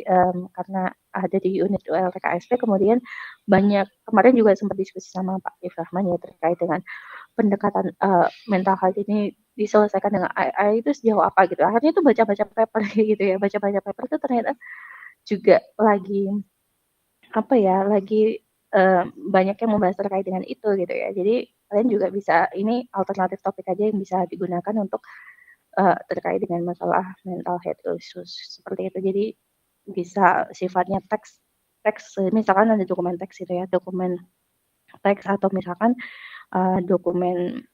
karena ada di unit ULTKSP kemudian banyak kemarin juga sempat diskusi sama Pak Arif Rahman ya terkait dengan pendekatan, mental health ini diselesaikan dengan AI itu sejauh apa gitu. Akhirnya tuh baca-baca paper gitu ya, baca-baca paper itu ternyata juga lagi apa ya, lagi, banyak yang membahas terkait dengan itu gitu ya. Jadi kalian juga bisa ini alternatif topik aja yang bisa digunakan untuk, terkait dengan masalah mental health issues seperti itu. Jadi bisa sifatnya teks teks, misalkan ada dokumen teks gitu ya, dokumen teks atau misalkan, dokumen,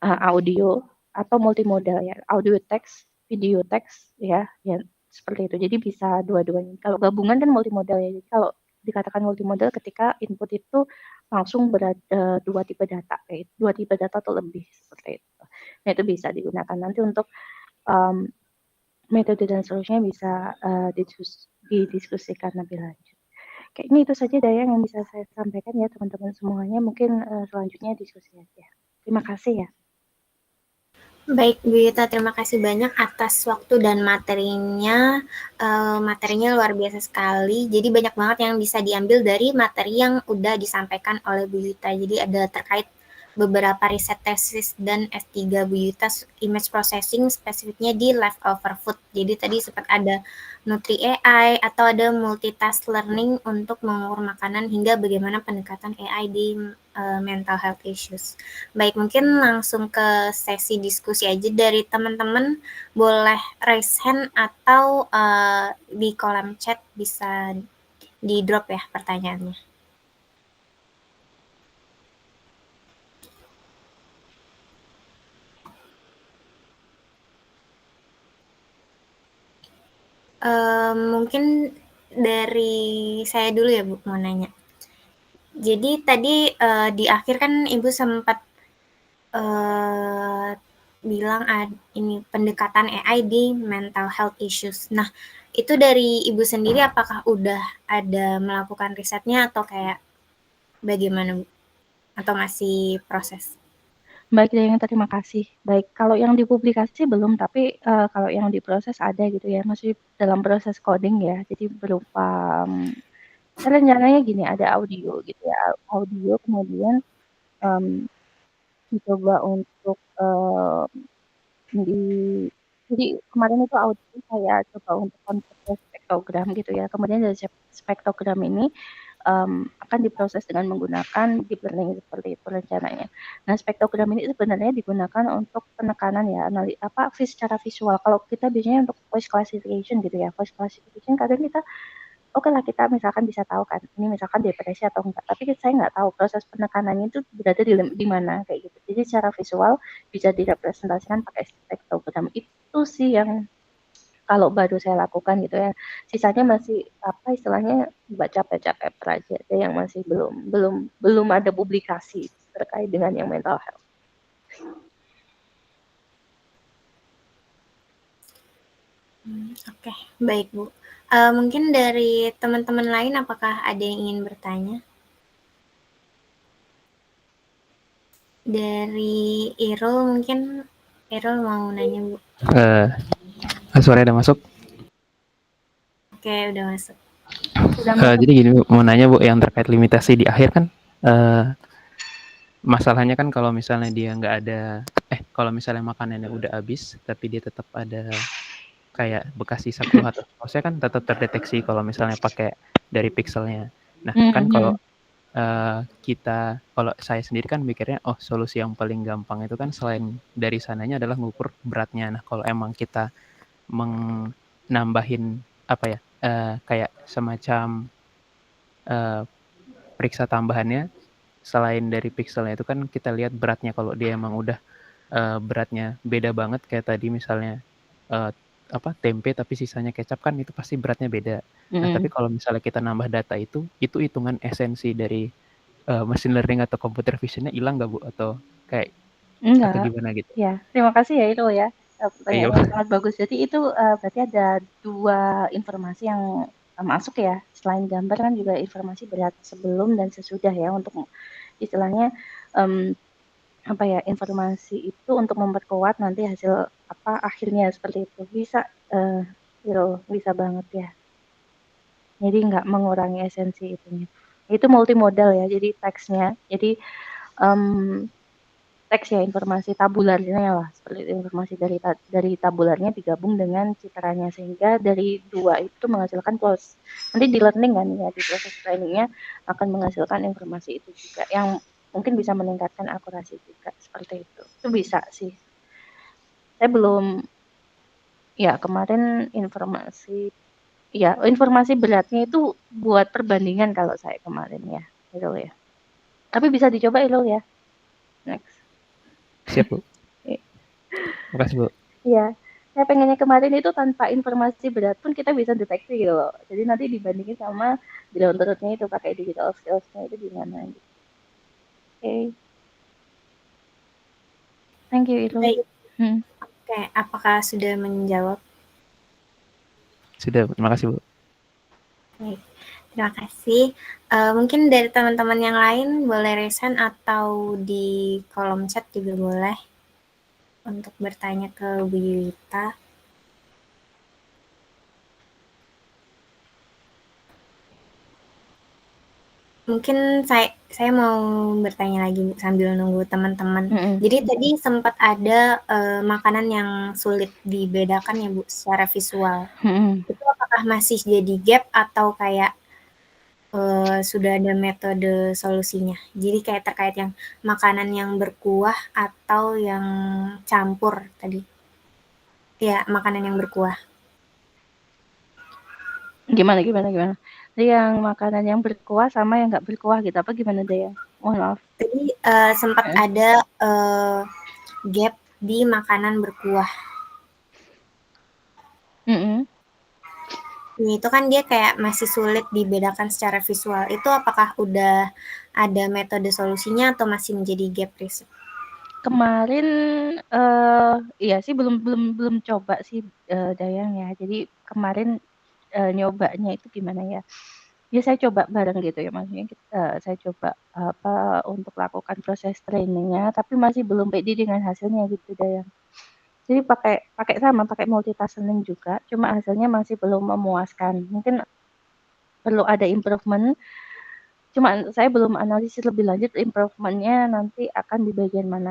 audio atau multimodal ya, audio teks, video teks ya, ya seperti itu. Jadi bisa dua-duanya. Kalau gabungan kan multimodal ya. Jadi kalau dikatakan multimodal ketika input itu langsung 2 tipe data, kayak 2 tipe data atau lebih, seperti itu. Nah, itu bisa digunakan nanti untuk, mmm, metode dan solusinya bisa, didiskusikan lebih lanjut. Kayaknya itu saja Dayang yang bisa saya sampaikan ya teman-teman semuanya, mungkin, selanjutnya diskusi aja. Terima kasih ya. Baik, Bu Yuta, terima kasih banyak atas waktu dan materinya. Materinya luar biasa sekali. Jadi banyak banget yang bisa diambil dari materi yang udah disampaikan oleh Bu Yuta. Jadi ada terkait beberapa riset tesis dan S3 Bu Yuta image processing spesifiknya di leftover food. Jadi tadi sempat ada Nutri AI atau ada multitask learning untuk mengukur makanan hingga bagaimana pendekatan AI di mental health issues. Baik, mungkin langsung ke sesi diskusi aja dari teman-teman. Boleh raise hand atau di kolom chat bisa di drop ya pertanyaannya. Mungkin dari saya dulu ya Bu mau nanya. Jadi tadi di akhir kan Ibu sempat bilang ini pendekatan AI di mental health issues. Nah, itu dari Ibu sendiri apakah udah ada melakukan risetnya atau kayak bagaimana Bu? Atau masih proses? Baik Dayang, terima kasih. Baik, kalau yang dipublikasi belum, tapi, kalau yang diproses ada gitu ya, masih dalam proses coding ya. Jadi berupa, rencananya gini, ada audio gitu ya, audio kemudian, mmm, dicoba untuk, di jadi kemarin itu audio saya coba untuk konvert ke spektrogram gitu ya, kemudian dari spektrogram ini, akan diproses dengan menggunakan deep learning seperti itu rencananya. Nah, spektrogram ini sebenarnya digunakan untuk penekanan ya, secara visual. Kalau kita biasanya untuk voice classification gitu ya, voice classification kadang kita oke lah kita misalkan bisa tahu kan, ini misalkan depresi atau enggak, tapi saya nggak tahu proses penekanannya itu berada di mana, kayak gitu. Jadi secara visual bisa direpresentasikan pakai spektrogram. Itu sih yang kalau baru saya lakukan gitu ya. Sisanya masih, istilahnya baca-baca paper aja, ada yang masih belum belum belum ada publikasi terkait dengan yang mental health. Oke, baik Bu. Mungkin dari teman-teman lain apakah ada yang ingin bertanya? Dari Irul mungkin, Irul mau nanya, Bu. Suara udah masuk? Oke, udah masuk. Jadi gini Bu, mau nanya Bu, yang terkait limitasi di akhir kan, masalahnya kan kalau misalnya dia nggak ada, kalau misalnya makanannya udah habis, tapi dia tetap ada kayak bekas sisa kuah atau sausnya kan tetap terdeteksi kalau misalnya pakai dari pixelnya. Nah kan kalau kalau saya sendiri kan mikirnya, oh solusi yang paling gampang itu kan selain dari sananya adalah ngukur beratnya. Nah kalau emang kita nambahin apa ya, kayak semacam periksa tambahannya, selain dari pixelnya itu kan kita lihat beratnya. Kalau dia emang udah beratnya beda banget kayak tadi misalnya tempe tapi sisanya kecap, kan itu pasti beratnya beda. Nah tapi kalau misalnya kita nambah data itu hitungan esensi dari machine learning atau computer vision-nya hilang nggak Bu? Atau kayak atau Enggak. gimana gitu? Ya, terima kasih ya itu ya. Iya Pertanyaannya sangat bagus. Jadi itu berarti ada 2 informasi yang masuk ya. Selain gambar kan juga informasi berat sebelum dan sesudah ya untuk istilahnya apa ya, informasi itu untuk memperkuat nanti hasil apa akhirnya seperti itu. Bisa bisa banget ya. Jadi nggak mengurangi esensi itunya. Itu multimodal ya, jadi teksnya. Jadi teks ya, informasi tabularnya lah, seperti itu, informasi dari tabularnya digabung dengan citranya, sehingga dari 2 itu menghasilkan nanti di learning kan ya, di proses trainingnya akan menghasilkan informasi itu juga, yang mungkin bisa meningkatkan akurasi juga, seperti itu. Itu bisa sih. Saya belum ya kemarin informasi beratnya itu buat perbandingan kalau saya kemarin ya, itu ya. Tapi bisa dicoba itu ya. Next. Siap Bu. Makasih Bu. Iya, saya pengennya kemarin itu tanpa informasi berat pun kita bisa deteksi gitu loh. Jadi nanti dibandingin sama di downloadnya itu pakai digital skills-nya itu gimana gitu. Oke. Thank you itu. Baik. Oke, apakah sudah menjawab? Sudah, terima kasih Bu. Baik, terima kasih. Mungkin dari teman-teman yang lain boleh raise hand atau di kolom chat juga boleh untuk bertanya ke Bu Yuyita. Mungkin saya mau bertanya lagi sambil nunggu teman-teman. Jadi tadi sempat ada makanan yang sulit dibedakan ya Bu secara visual. Itu apakah masih jadi gap atau kayak sudah ada metode solusinya? Jadi kayak terkait yang makanan yang berkuah atau yang campur tadi? Ya, makanan yang berkuah. Gimana? Jadi yang makanan yang berkuah sama yang nggak berkuah gitu, apa gimana deh ya? Mohon maaf. Jadi sempat ada gap di makanan berkuah. Itu kan dia kayak masih sulit dibedakan secara visual. Itu apakah udah ada metode solusinya atau masih menjadi gap riset? Kemarin iya sih belum coba sih Dayang ya. Jadi kemarin nyobanya itu gimana ya? Ya saya coba bareng gitu ya, maksudnya saya coba untuk lakukan proses trainingnya, tapi masih belum pede dengan hasilnya gitu Dayang. Jadi pakai multitasking juga, cuma hasilnya masih belum memuaskan. Mungkin perlu ada improvement, cuma saya belum analisis lebih lanjut improvement-nya nanti akan di bagian mana.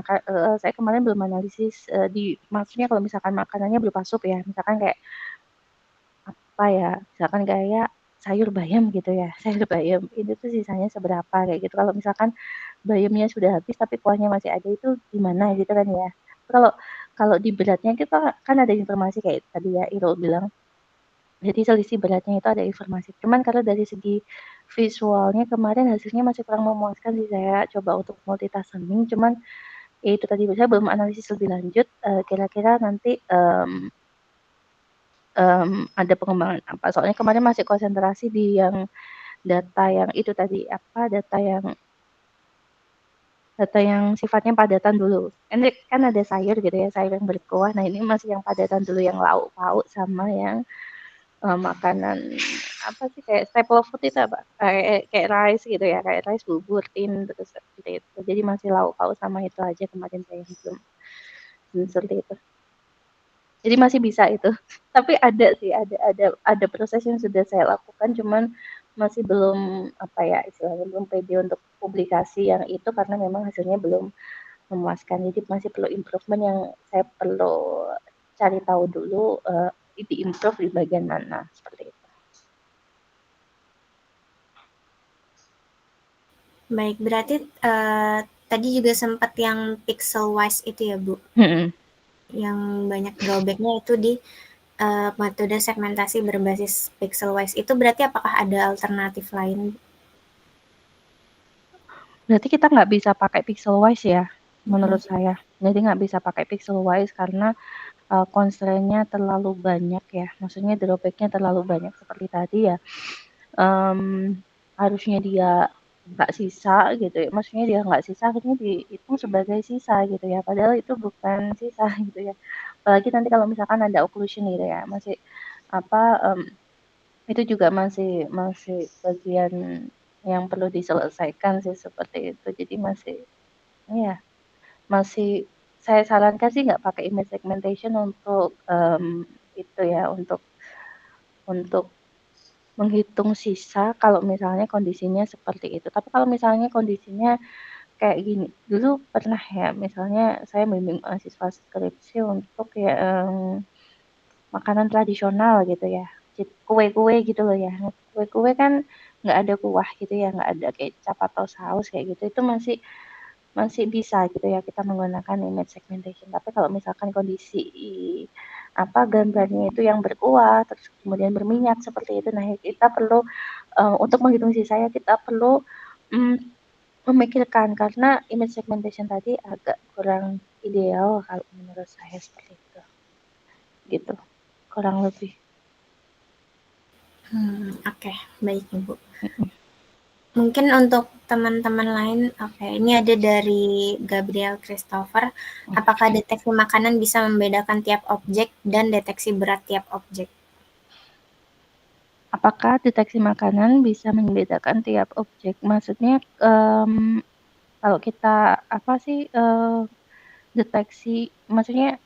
Saya kemarin belum analisis maksudnya kalau misalkan makanannya berupa sup ya, misalkan kayak apa ya, misalkan kayak sayur bayam gitu ya, sayur bayam itu tuh sisanya seberapa kayak gitu. Kalau misalkan bayamnya sudah habis tapi kuahnya masih ada itu gimana gitu kan ya. Kalau kalau di beratnya kita kan ada informasi kayak tadi ya Irul bilang. Jadi selisih beratnya itu ada informasi. Cuman kalau dari segi visualnya kemarin hasilnya masih kurang memuaskan sih, saya coba untuk multitasking. Cuman ya itu tadi saya belum analisis lebih lanjut. Kira-kira nanti ada pengembangan apa? Soalnya kemarin masih konsentrasi di yang data yang itu tadi apa? Data yang sifatnya padatan dulu. Kan ada sayur gitu ya, sayur yang berkuah. Nah ini masih yang padatan dulu yang lauk pauk sama yang makanan apa sih kayak staple food itu apa? Kayak rice gitu ya, kayak rice, bubur, tin, terus seperti itu. Jadi masih lauk pauk sama itu aja kemarin saya belum seperti itu. Jadi masih bisa itu. Tapi ada sih, ada proses yang sudah saya lakukan, cuman masih belum apa ya istilahnya belum pede untuk publikasi yang itu karena memang hasilnya belum memuaskan. Jadi masih perlu improvement yang saya perlu cari tahu dulu di-improve di bagian mana seperti itu. Baik, berarti tadi juga sempat yang pixel wise itu ya Bu, yang banyak drawbacknya itu di metode segmentasi berbasis pixel wise. Itu berarti apakah ada alternatif lain? Berarti kita nggak bisa pakai pixel wise ya, menurut saya. Jadi nggak bisa pakai pixel wise karena constraint-nya terlalu banyak ya. Maksudnya drawback-nya terlalu banyak seperti tadi ya. Harusnya dia nggak sisa gitu ya. Maksudnya dia nggak sisa akhirnya dihitung sebagai sisa gitu ya. Padahal itu bukan sisa gitu ya. Apalagi nanti kalau misalkan ada occlusion gitu ya, masih apa itu juga masih bagian yang perlu diselesaikan sih seperti itu. Jadi masih saya sarankan sih nggak pakai image segmentation untuk itu ya untuk menghitung sisa kalau misalnya kondisinya seperti itu. Tapi kalau misalnya kondisinya kayak gini, dulu pernah ya misalnya saya membimbing mahasiswa skripsi untuk makanan tradisional gitu ya, kue-kue gitu loh ya. Kue-kue kan nggak ada kuah gitu ya, nggak ada kecap atau saus kayak gitu, itu masih bisa gitu ya kita menggunakan image segmentation. Tapi kalau misalkan kondisi gambarnya itu yang berkuah terus kemudian berminyak seperti itu, nah kita perlu untuk menghitung sisanya kita perlu memikirkan karena image segmentation tadi agak kurang ideal kalau menurut saya seperti itu. Gitu. Kurang lebih. Oke, baik Ibu. Mungkin untuk teman-teman lain, ini ada dari Gabriel Christopher. Apakah deteksi makanan bisa membedakan tiap objek dan deteksi berat tiap objek? Apakah deteksi makanan bisa membedakan tiap objek? Maksudnya kalau kita deteksi, maksudnya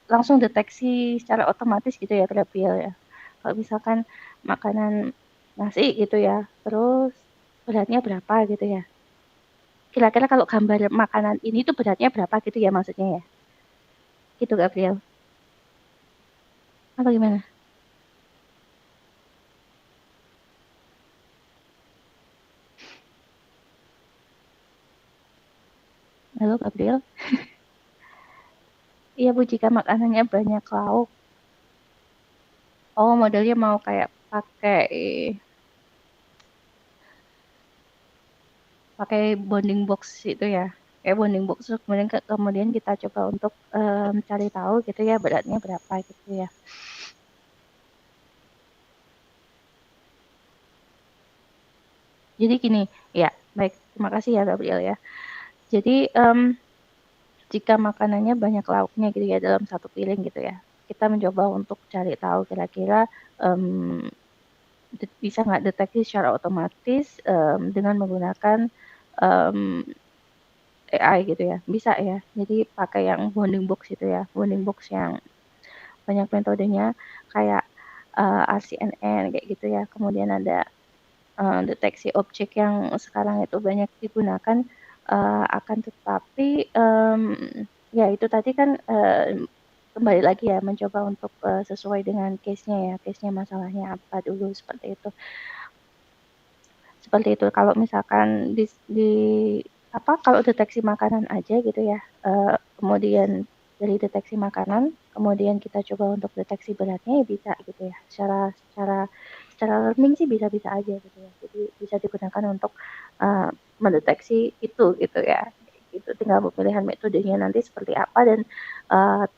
langsung deteksi secara otomatis gitu ya Gabriel ya. Kalau misalkan makanan nasi gitu ya, terus beratnya berapa gitu ya. Kira-kira kalau gambar makanan ini tuh beratnya berapa gitu ya maksudnya ya. Gitu Gabriel. Apa gimana? Halo Gabriel. Iya Bu, jika makanannya banyak lauk. Oh, modelnya mau kayak pakai bounding box itu ya. Kayak bounding box kemudian kita coba untuk cari tahu gitu ya beratnya berapa gitu ya. Jadi gini, ya baik, terima kasih ya Gabriel ya. Jadi jika makanannya banyak lauknya gitu ya dalam satu piring gitu ya, kita mencoba untuk cari tahu kira-kira bisa nggak deteksi secara otomatis dengan menggunakan AI gitu ya, bisa ya. Jadi pakai yang bounding box gitu ya, bounding box yang banyak metodenya kayak RCNN kayak gitu ya. Kemudian ada deteksi objek yang sekarang itu banyak digunakan, akan tetapi ya itu tadi kan kembali lagi ya mencoba untuk sesuai dengan case-nya ya, case-nya masalahnya apa dulu seperti itu. Seperti itu kalau misalkan kalau deteksi makanan aja gitu ya, kemudian dari deteksi makanan, kemudian kita coba untuk deteksi beratnya ya bisa gitu ya. Secara learning sih bisa-bisa aja gitu ya. Jadi bisa digunakan untuk mendeteksi itu gitu ya. Gitu. Tinggal pemilihan metodenya nanti seperti apa dan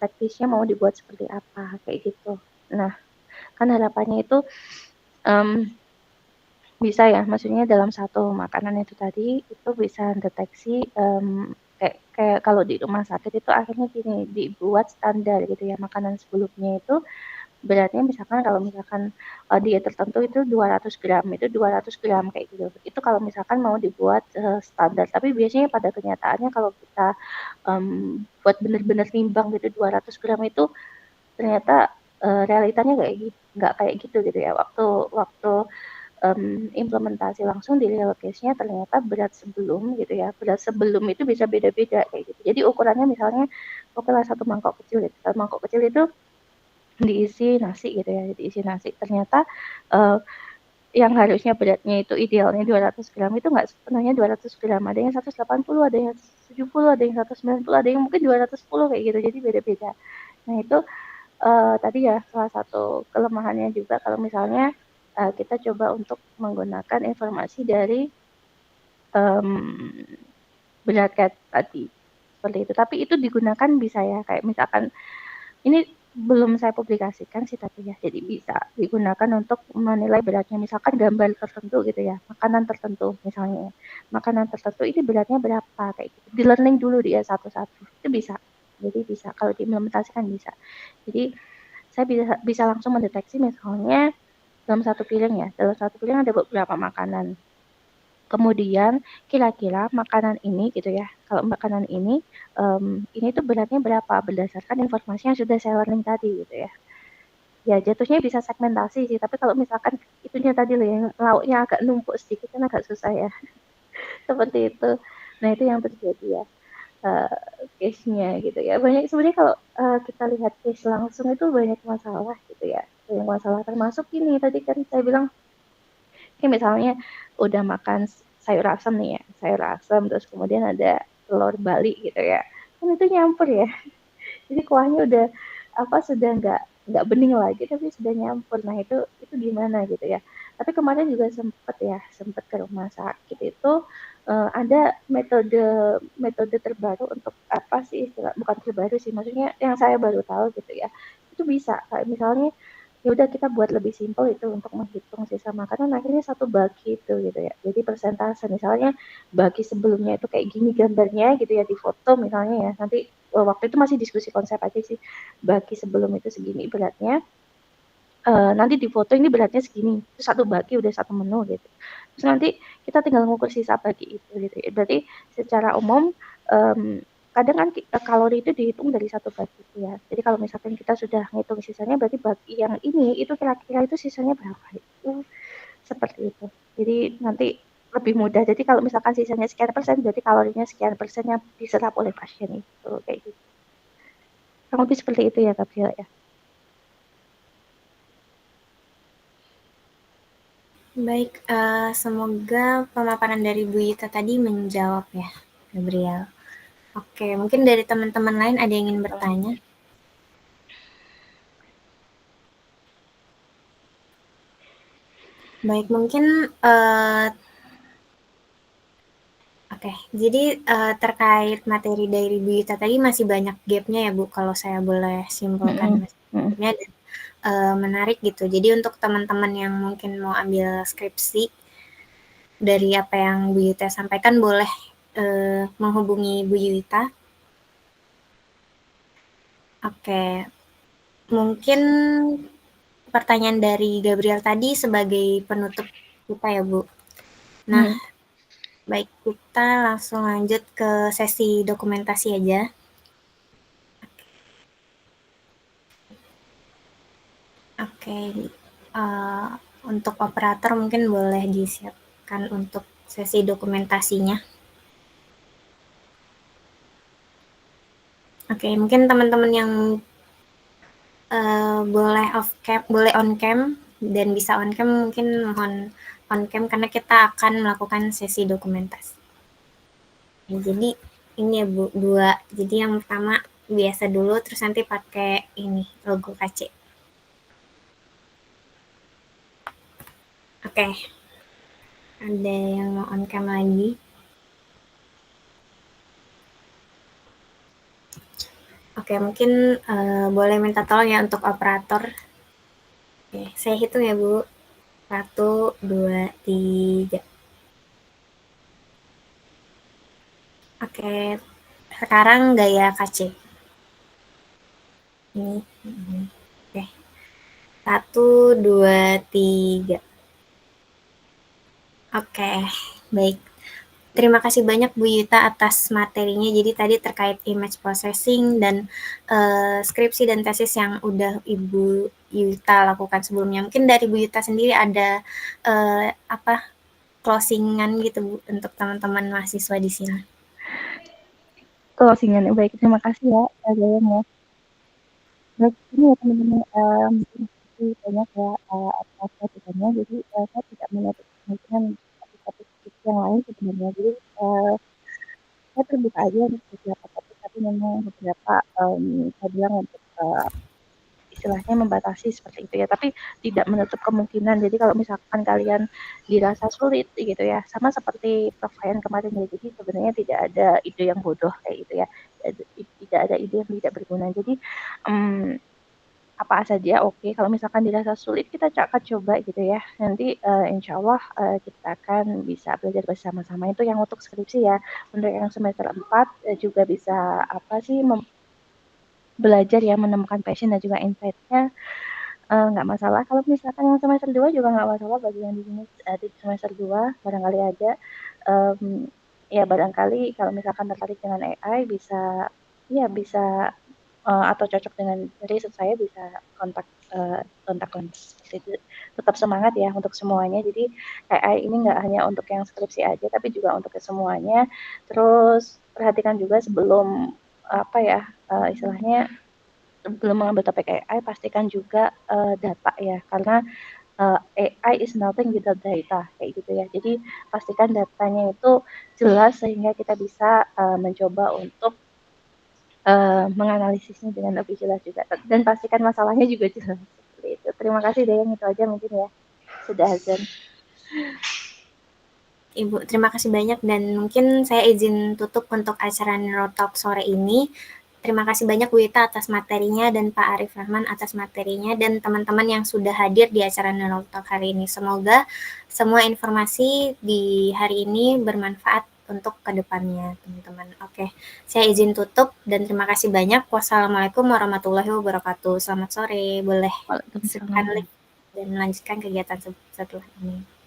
teknisnya mau dibuat seperti apa kayak gitu. Nah, kan harapannya itu bisa ya, maksudnya dalam satu makanan itu tadi itu bisa deteksi kayak kalau di rumah sakit itu akhirnya gini dibuat standar gitu ya, makanan sebelumnya itu beratnya misalkan kalau misalkan diet tertentu itu 200 gram, itu 200 gram kayak gitu. Itu kalau misalkan mau dibuat standar. Tapi biasanya pada kenyataannya kalau kita buat bener-bener nimbang gitu 200 gram itu ternyata realitanya nggak kayak gitu gitu ya. Waktu implementasi langsung di real case-nya ternyata berat sebelum gitu ya. Berat sebelum itu bisa beda-beda kayak gitu. Jadi ukurannya misalnya oke lah satu mangkok kecil gitu. Satu mangkok kecil itu diisi nasi gitu ya, diisi nasi. Ternyata yang harusnya beratnya itu idealnya 200 gram itu nggak sepenuhnya 200 gram. Ada yang 180, ada yang 170, ada yang 190, ada yang mungkin 210 kayak gitu. Jadi beda-beda. Nah itu tadi ya salah satu kelemahannya juga kalau misalnya kita coba untuk menggunakan informasi dari berat tadi seperti itu. Tapi itu digunakan bisa ya kayak misalkan ini belum saya publikasikan sih tapi ya jadi bisa digunakan untuk menilai beratnya misalkan gambar tertentu gitu ya makanan tertentu misalnya makanan tertentu ini beratnya berapa kayak gitu di learning dulu dia satu-satu itu bisa jadi bisa kalau diimplementasikan bisa jadi saya bisa langsung mendeteksi misalnya dalam satu piring ya dalam satu piring ada beberapa makanan kemudian kira-kira makanan ini gitu ya, kalau makanan ini tuh beratnya berapa berdasarkan informasi yang sudah saya learning tadi gitu ya. Ya jatuhnya bisa segmentasi sih, tapi kalau misalkan itunya tadi loh yang lauknya agak numpuk sedikit kan agak susah ya, seperti itu. Nah itu yang terjadi ya, case-nya gitu ya. Banyak sebenarnya kalau kita lihat case langsung itu banyak masalah gitu ya, banyak masalah termasuk ini tadi kan saya bilang kayak misalnya udah makan sayur asam nih ya, sayur asam terus kemudian ada telur Bali gitu ya. Kan itu nyampur ya. Jadi kuahnya udah sudah nggak bening lagi tapi sudah nyampur. Nah, itu gimana gitu ya. Tapi kemarin juga sempet ke rumah sakit itu ada metode metode terbaru untuk apa sih istilah bukan terbaru sih maksudnya yang saya baru tahu gitu ya. Itu bisa kayak misalnya ya udah kita buat lebih simpel itu untuk menghitung sisa makanan akhirnya satu bagi itu gitu ya jadi persentase misalnya bagi sebelumnya itu kayak gini gambarnya gitu ya di foto misalnya ya nanti waktu itu masih diskusi konsep aja sih bagi sebelum itu segini beratnya nanti di foto ini beratnya segini itu satu bagi udah satu menu gitu terus nanti kita tinggal ngukur sisa bagi itu gitu ya berarti secara umum kadang kan kalori itu dihitung dari satu bagi itu ya jadi kalau misalkan kita sudah ngitung sisanya berarti bagi yang ini itu kira-kira itu sisanya berapa itu seperti itu jadi nanti lebih mudah jadi kalau misalkan sisanya sekian persen berarti kalorinya sekian persen yang diserap oleh pasien itu kayak gitu kurang lebih seperti itu ya Gabriel ya. Baik, semoga pemaparan dari Bu Yita tadi menjawab ya, Gabriel. Oke, mungkin dari teman-teman lain ada yang ingin bertanya? Baik, mungkin oke, jadi terkait materi dari Bu Yita tadi masih banyak gap-nya ya Bu, kalau saya boleh simpulkan gap-nya dan menarik gitu. Jadi untuk teman-teman yang mungkin mau ambil skripsi dari apa yang Bu Yita sampaikan boleh menghubungi Bu Yita. Oke, mungkin pertanyaan dari Gabriel tadi sebagai penutup kita ya Bu. Nah, baik kita langsung lanjut ke sesi dokumentasi aja. Oke, untuk operator mungkin boleh disiapkan untuk sesi dokumentasinya. Oke, mungkin teman-teman yang boleh boleh on cam dan bisa on cam mungkin mohon on cam karena kita akan melakukan sesi dokumentasi. Ya, jadi ini ya Bu, dua. Jadi yang pertama biasa dulu terus nanti pakai ini logo KC. Oke. Ada yang mau on cam lagi? Oke, mungkin boleh minta tolong ya untuk operator. Oke, saya hitung ya Bu. 1, 2, 3. Oke, sekarang gaya KC. Ini. Oke. 1, 2, 3. Oke, baik. Terima kasih banyak Bu Yuta atas materinya. Jadi tadi terkait image processing dan skripsi dan tesis yang udah Ibu Yuta lakukan sebelumnya. Mungkin dari Bu Yuta sendiri ada closingan gitu Bu untuk teman-teman mahasiswa di sini. Closingan, baik, terima kasih ya Dayan ya. Baik, ini ya teman-teman, terima kasih banyak ya atas masukannya. Jadi saya tidak menutup kemungkinan topik-topik skripsi yang lain sebenarnya. Jadi saya terbuka aja untuk beberapa topik, tapi memang beberapa saya bilang untuk istilahnya membatasi seperti itu ya, tapi tidak menutup kemungkinan. Jadi kalau misalkan kalian dirasa sulit gitu ya, sama seperti Prof. Hayan kemarin ya, jadi sebenarnya tidak ada ide yang bodoh kayak gitu ya, tidak ada ide yang tidak berguna. Jadi apa saja oke, kalau misalkan dirasa sulit kita akan coba gitu ya. Nanti insya Allah kita akan bisa belajar bersama-sama. Itu yang untuk skripsi ya. Untuk yang semester 4 juga bisa apa sih belajar ya, menemukan passion dan juga insight-nya, nggak masalah. Kalau misalkan yang semester 2 juga nggak masalah bagi yang di sini di semester 2 barangkali ada, ya barangkali kalau misalkan tertarik dengan AI bisa ya bisa, atau cocok dengan riset saya bisa kontak, kontak seperti itu. Tetap semangat ya untuk semuanya. Jadi AI ini nggak hanya untuk yang skripsi aja, tapi juga untuk semuanya. Terus perhatikan juga sebelum apa ya, istilahnya sebelum mengambil topik AI pastikan juga data ya, karena AI is nothing without data kayak gitu ya. Jadi pastikan datanya itu jelas sehingga kita bisa mencoba untuk menganalisisnya dengan lebih jelas juga, dan pastikan masalahnya juga jelas seperti itu. Terima kasih Dayan, itu aja mungkin ya. Sudah azan. Ibu, terima kasih banyak dan mungkin saya izin tutup untuk acara Neurotalk sore ini. Terima kasih banyak Bu Yuta atas materinya dan Pak Arif Rahman atas materinya dan teman-teman yang sudah hadir di acara Neurotalk hari ini. Semoga semua informasi di hari ini bermanfaat untuk kedepannya, teman-teman. Oke, saya izin tutup dan terima kasih banyak. Wassalamualaikum warahmatullahi wabarakatuh. Selamat sore, boleh Waalaikumsalam. tekan lift dan melanjutkan kegiatan setelah ini.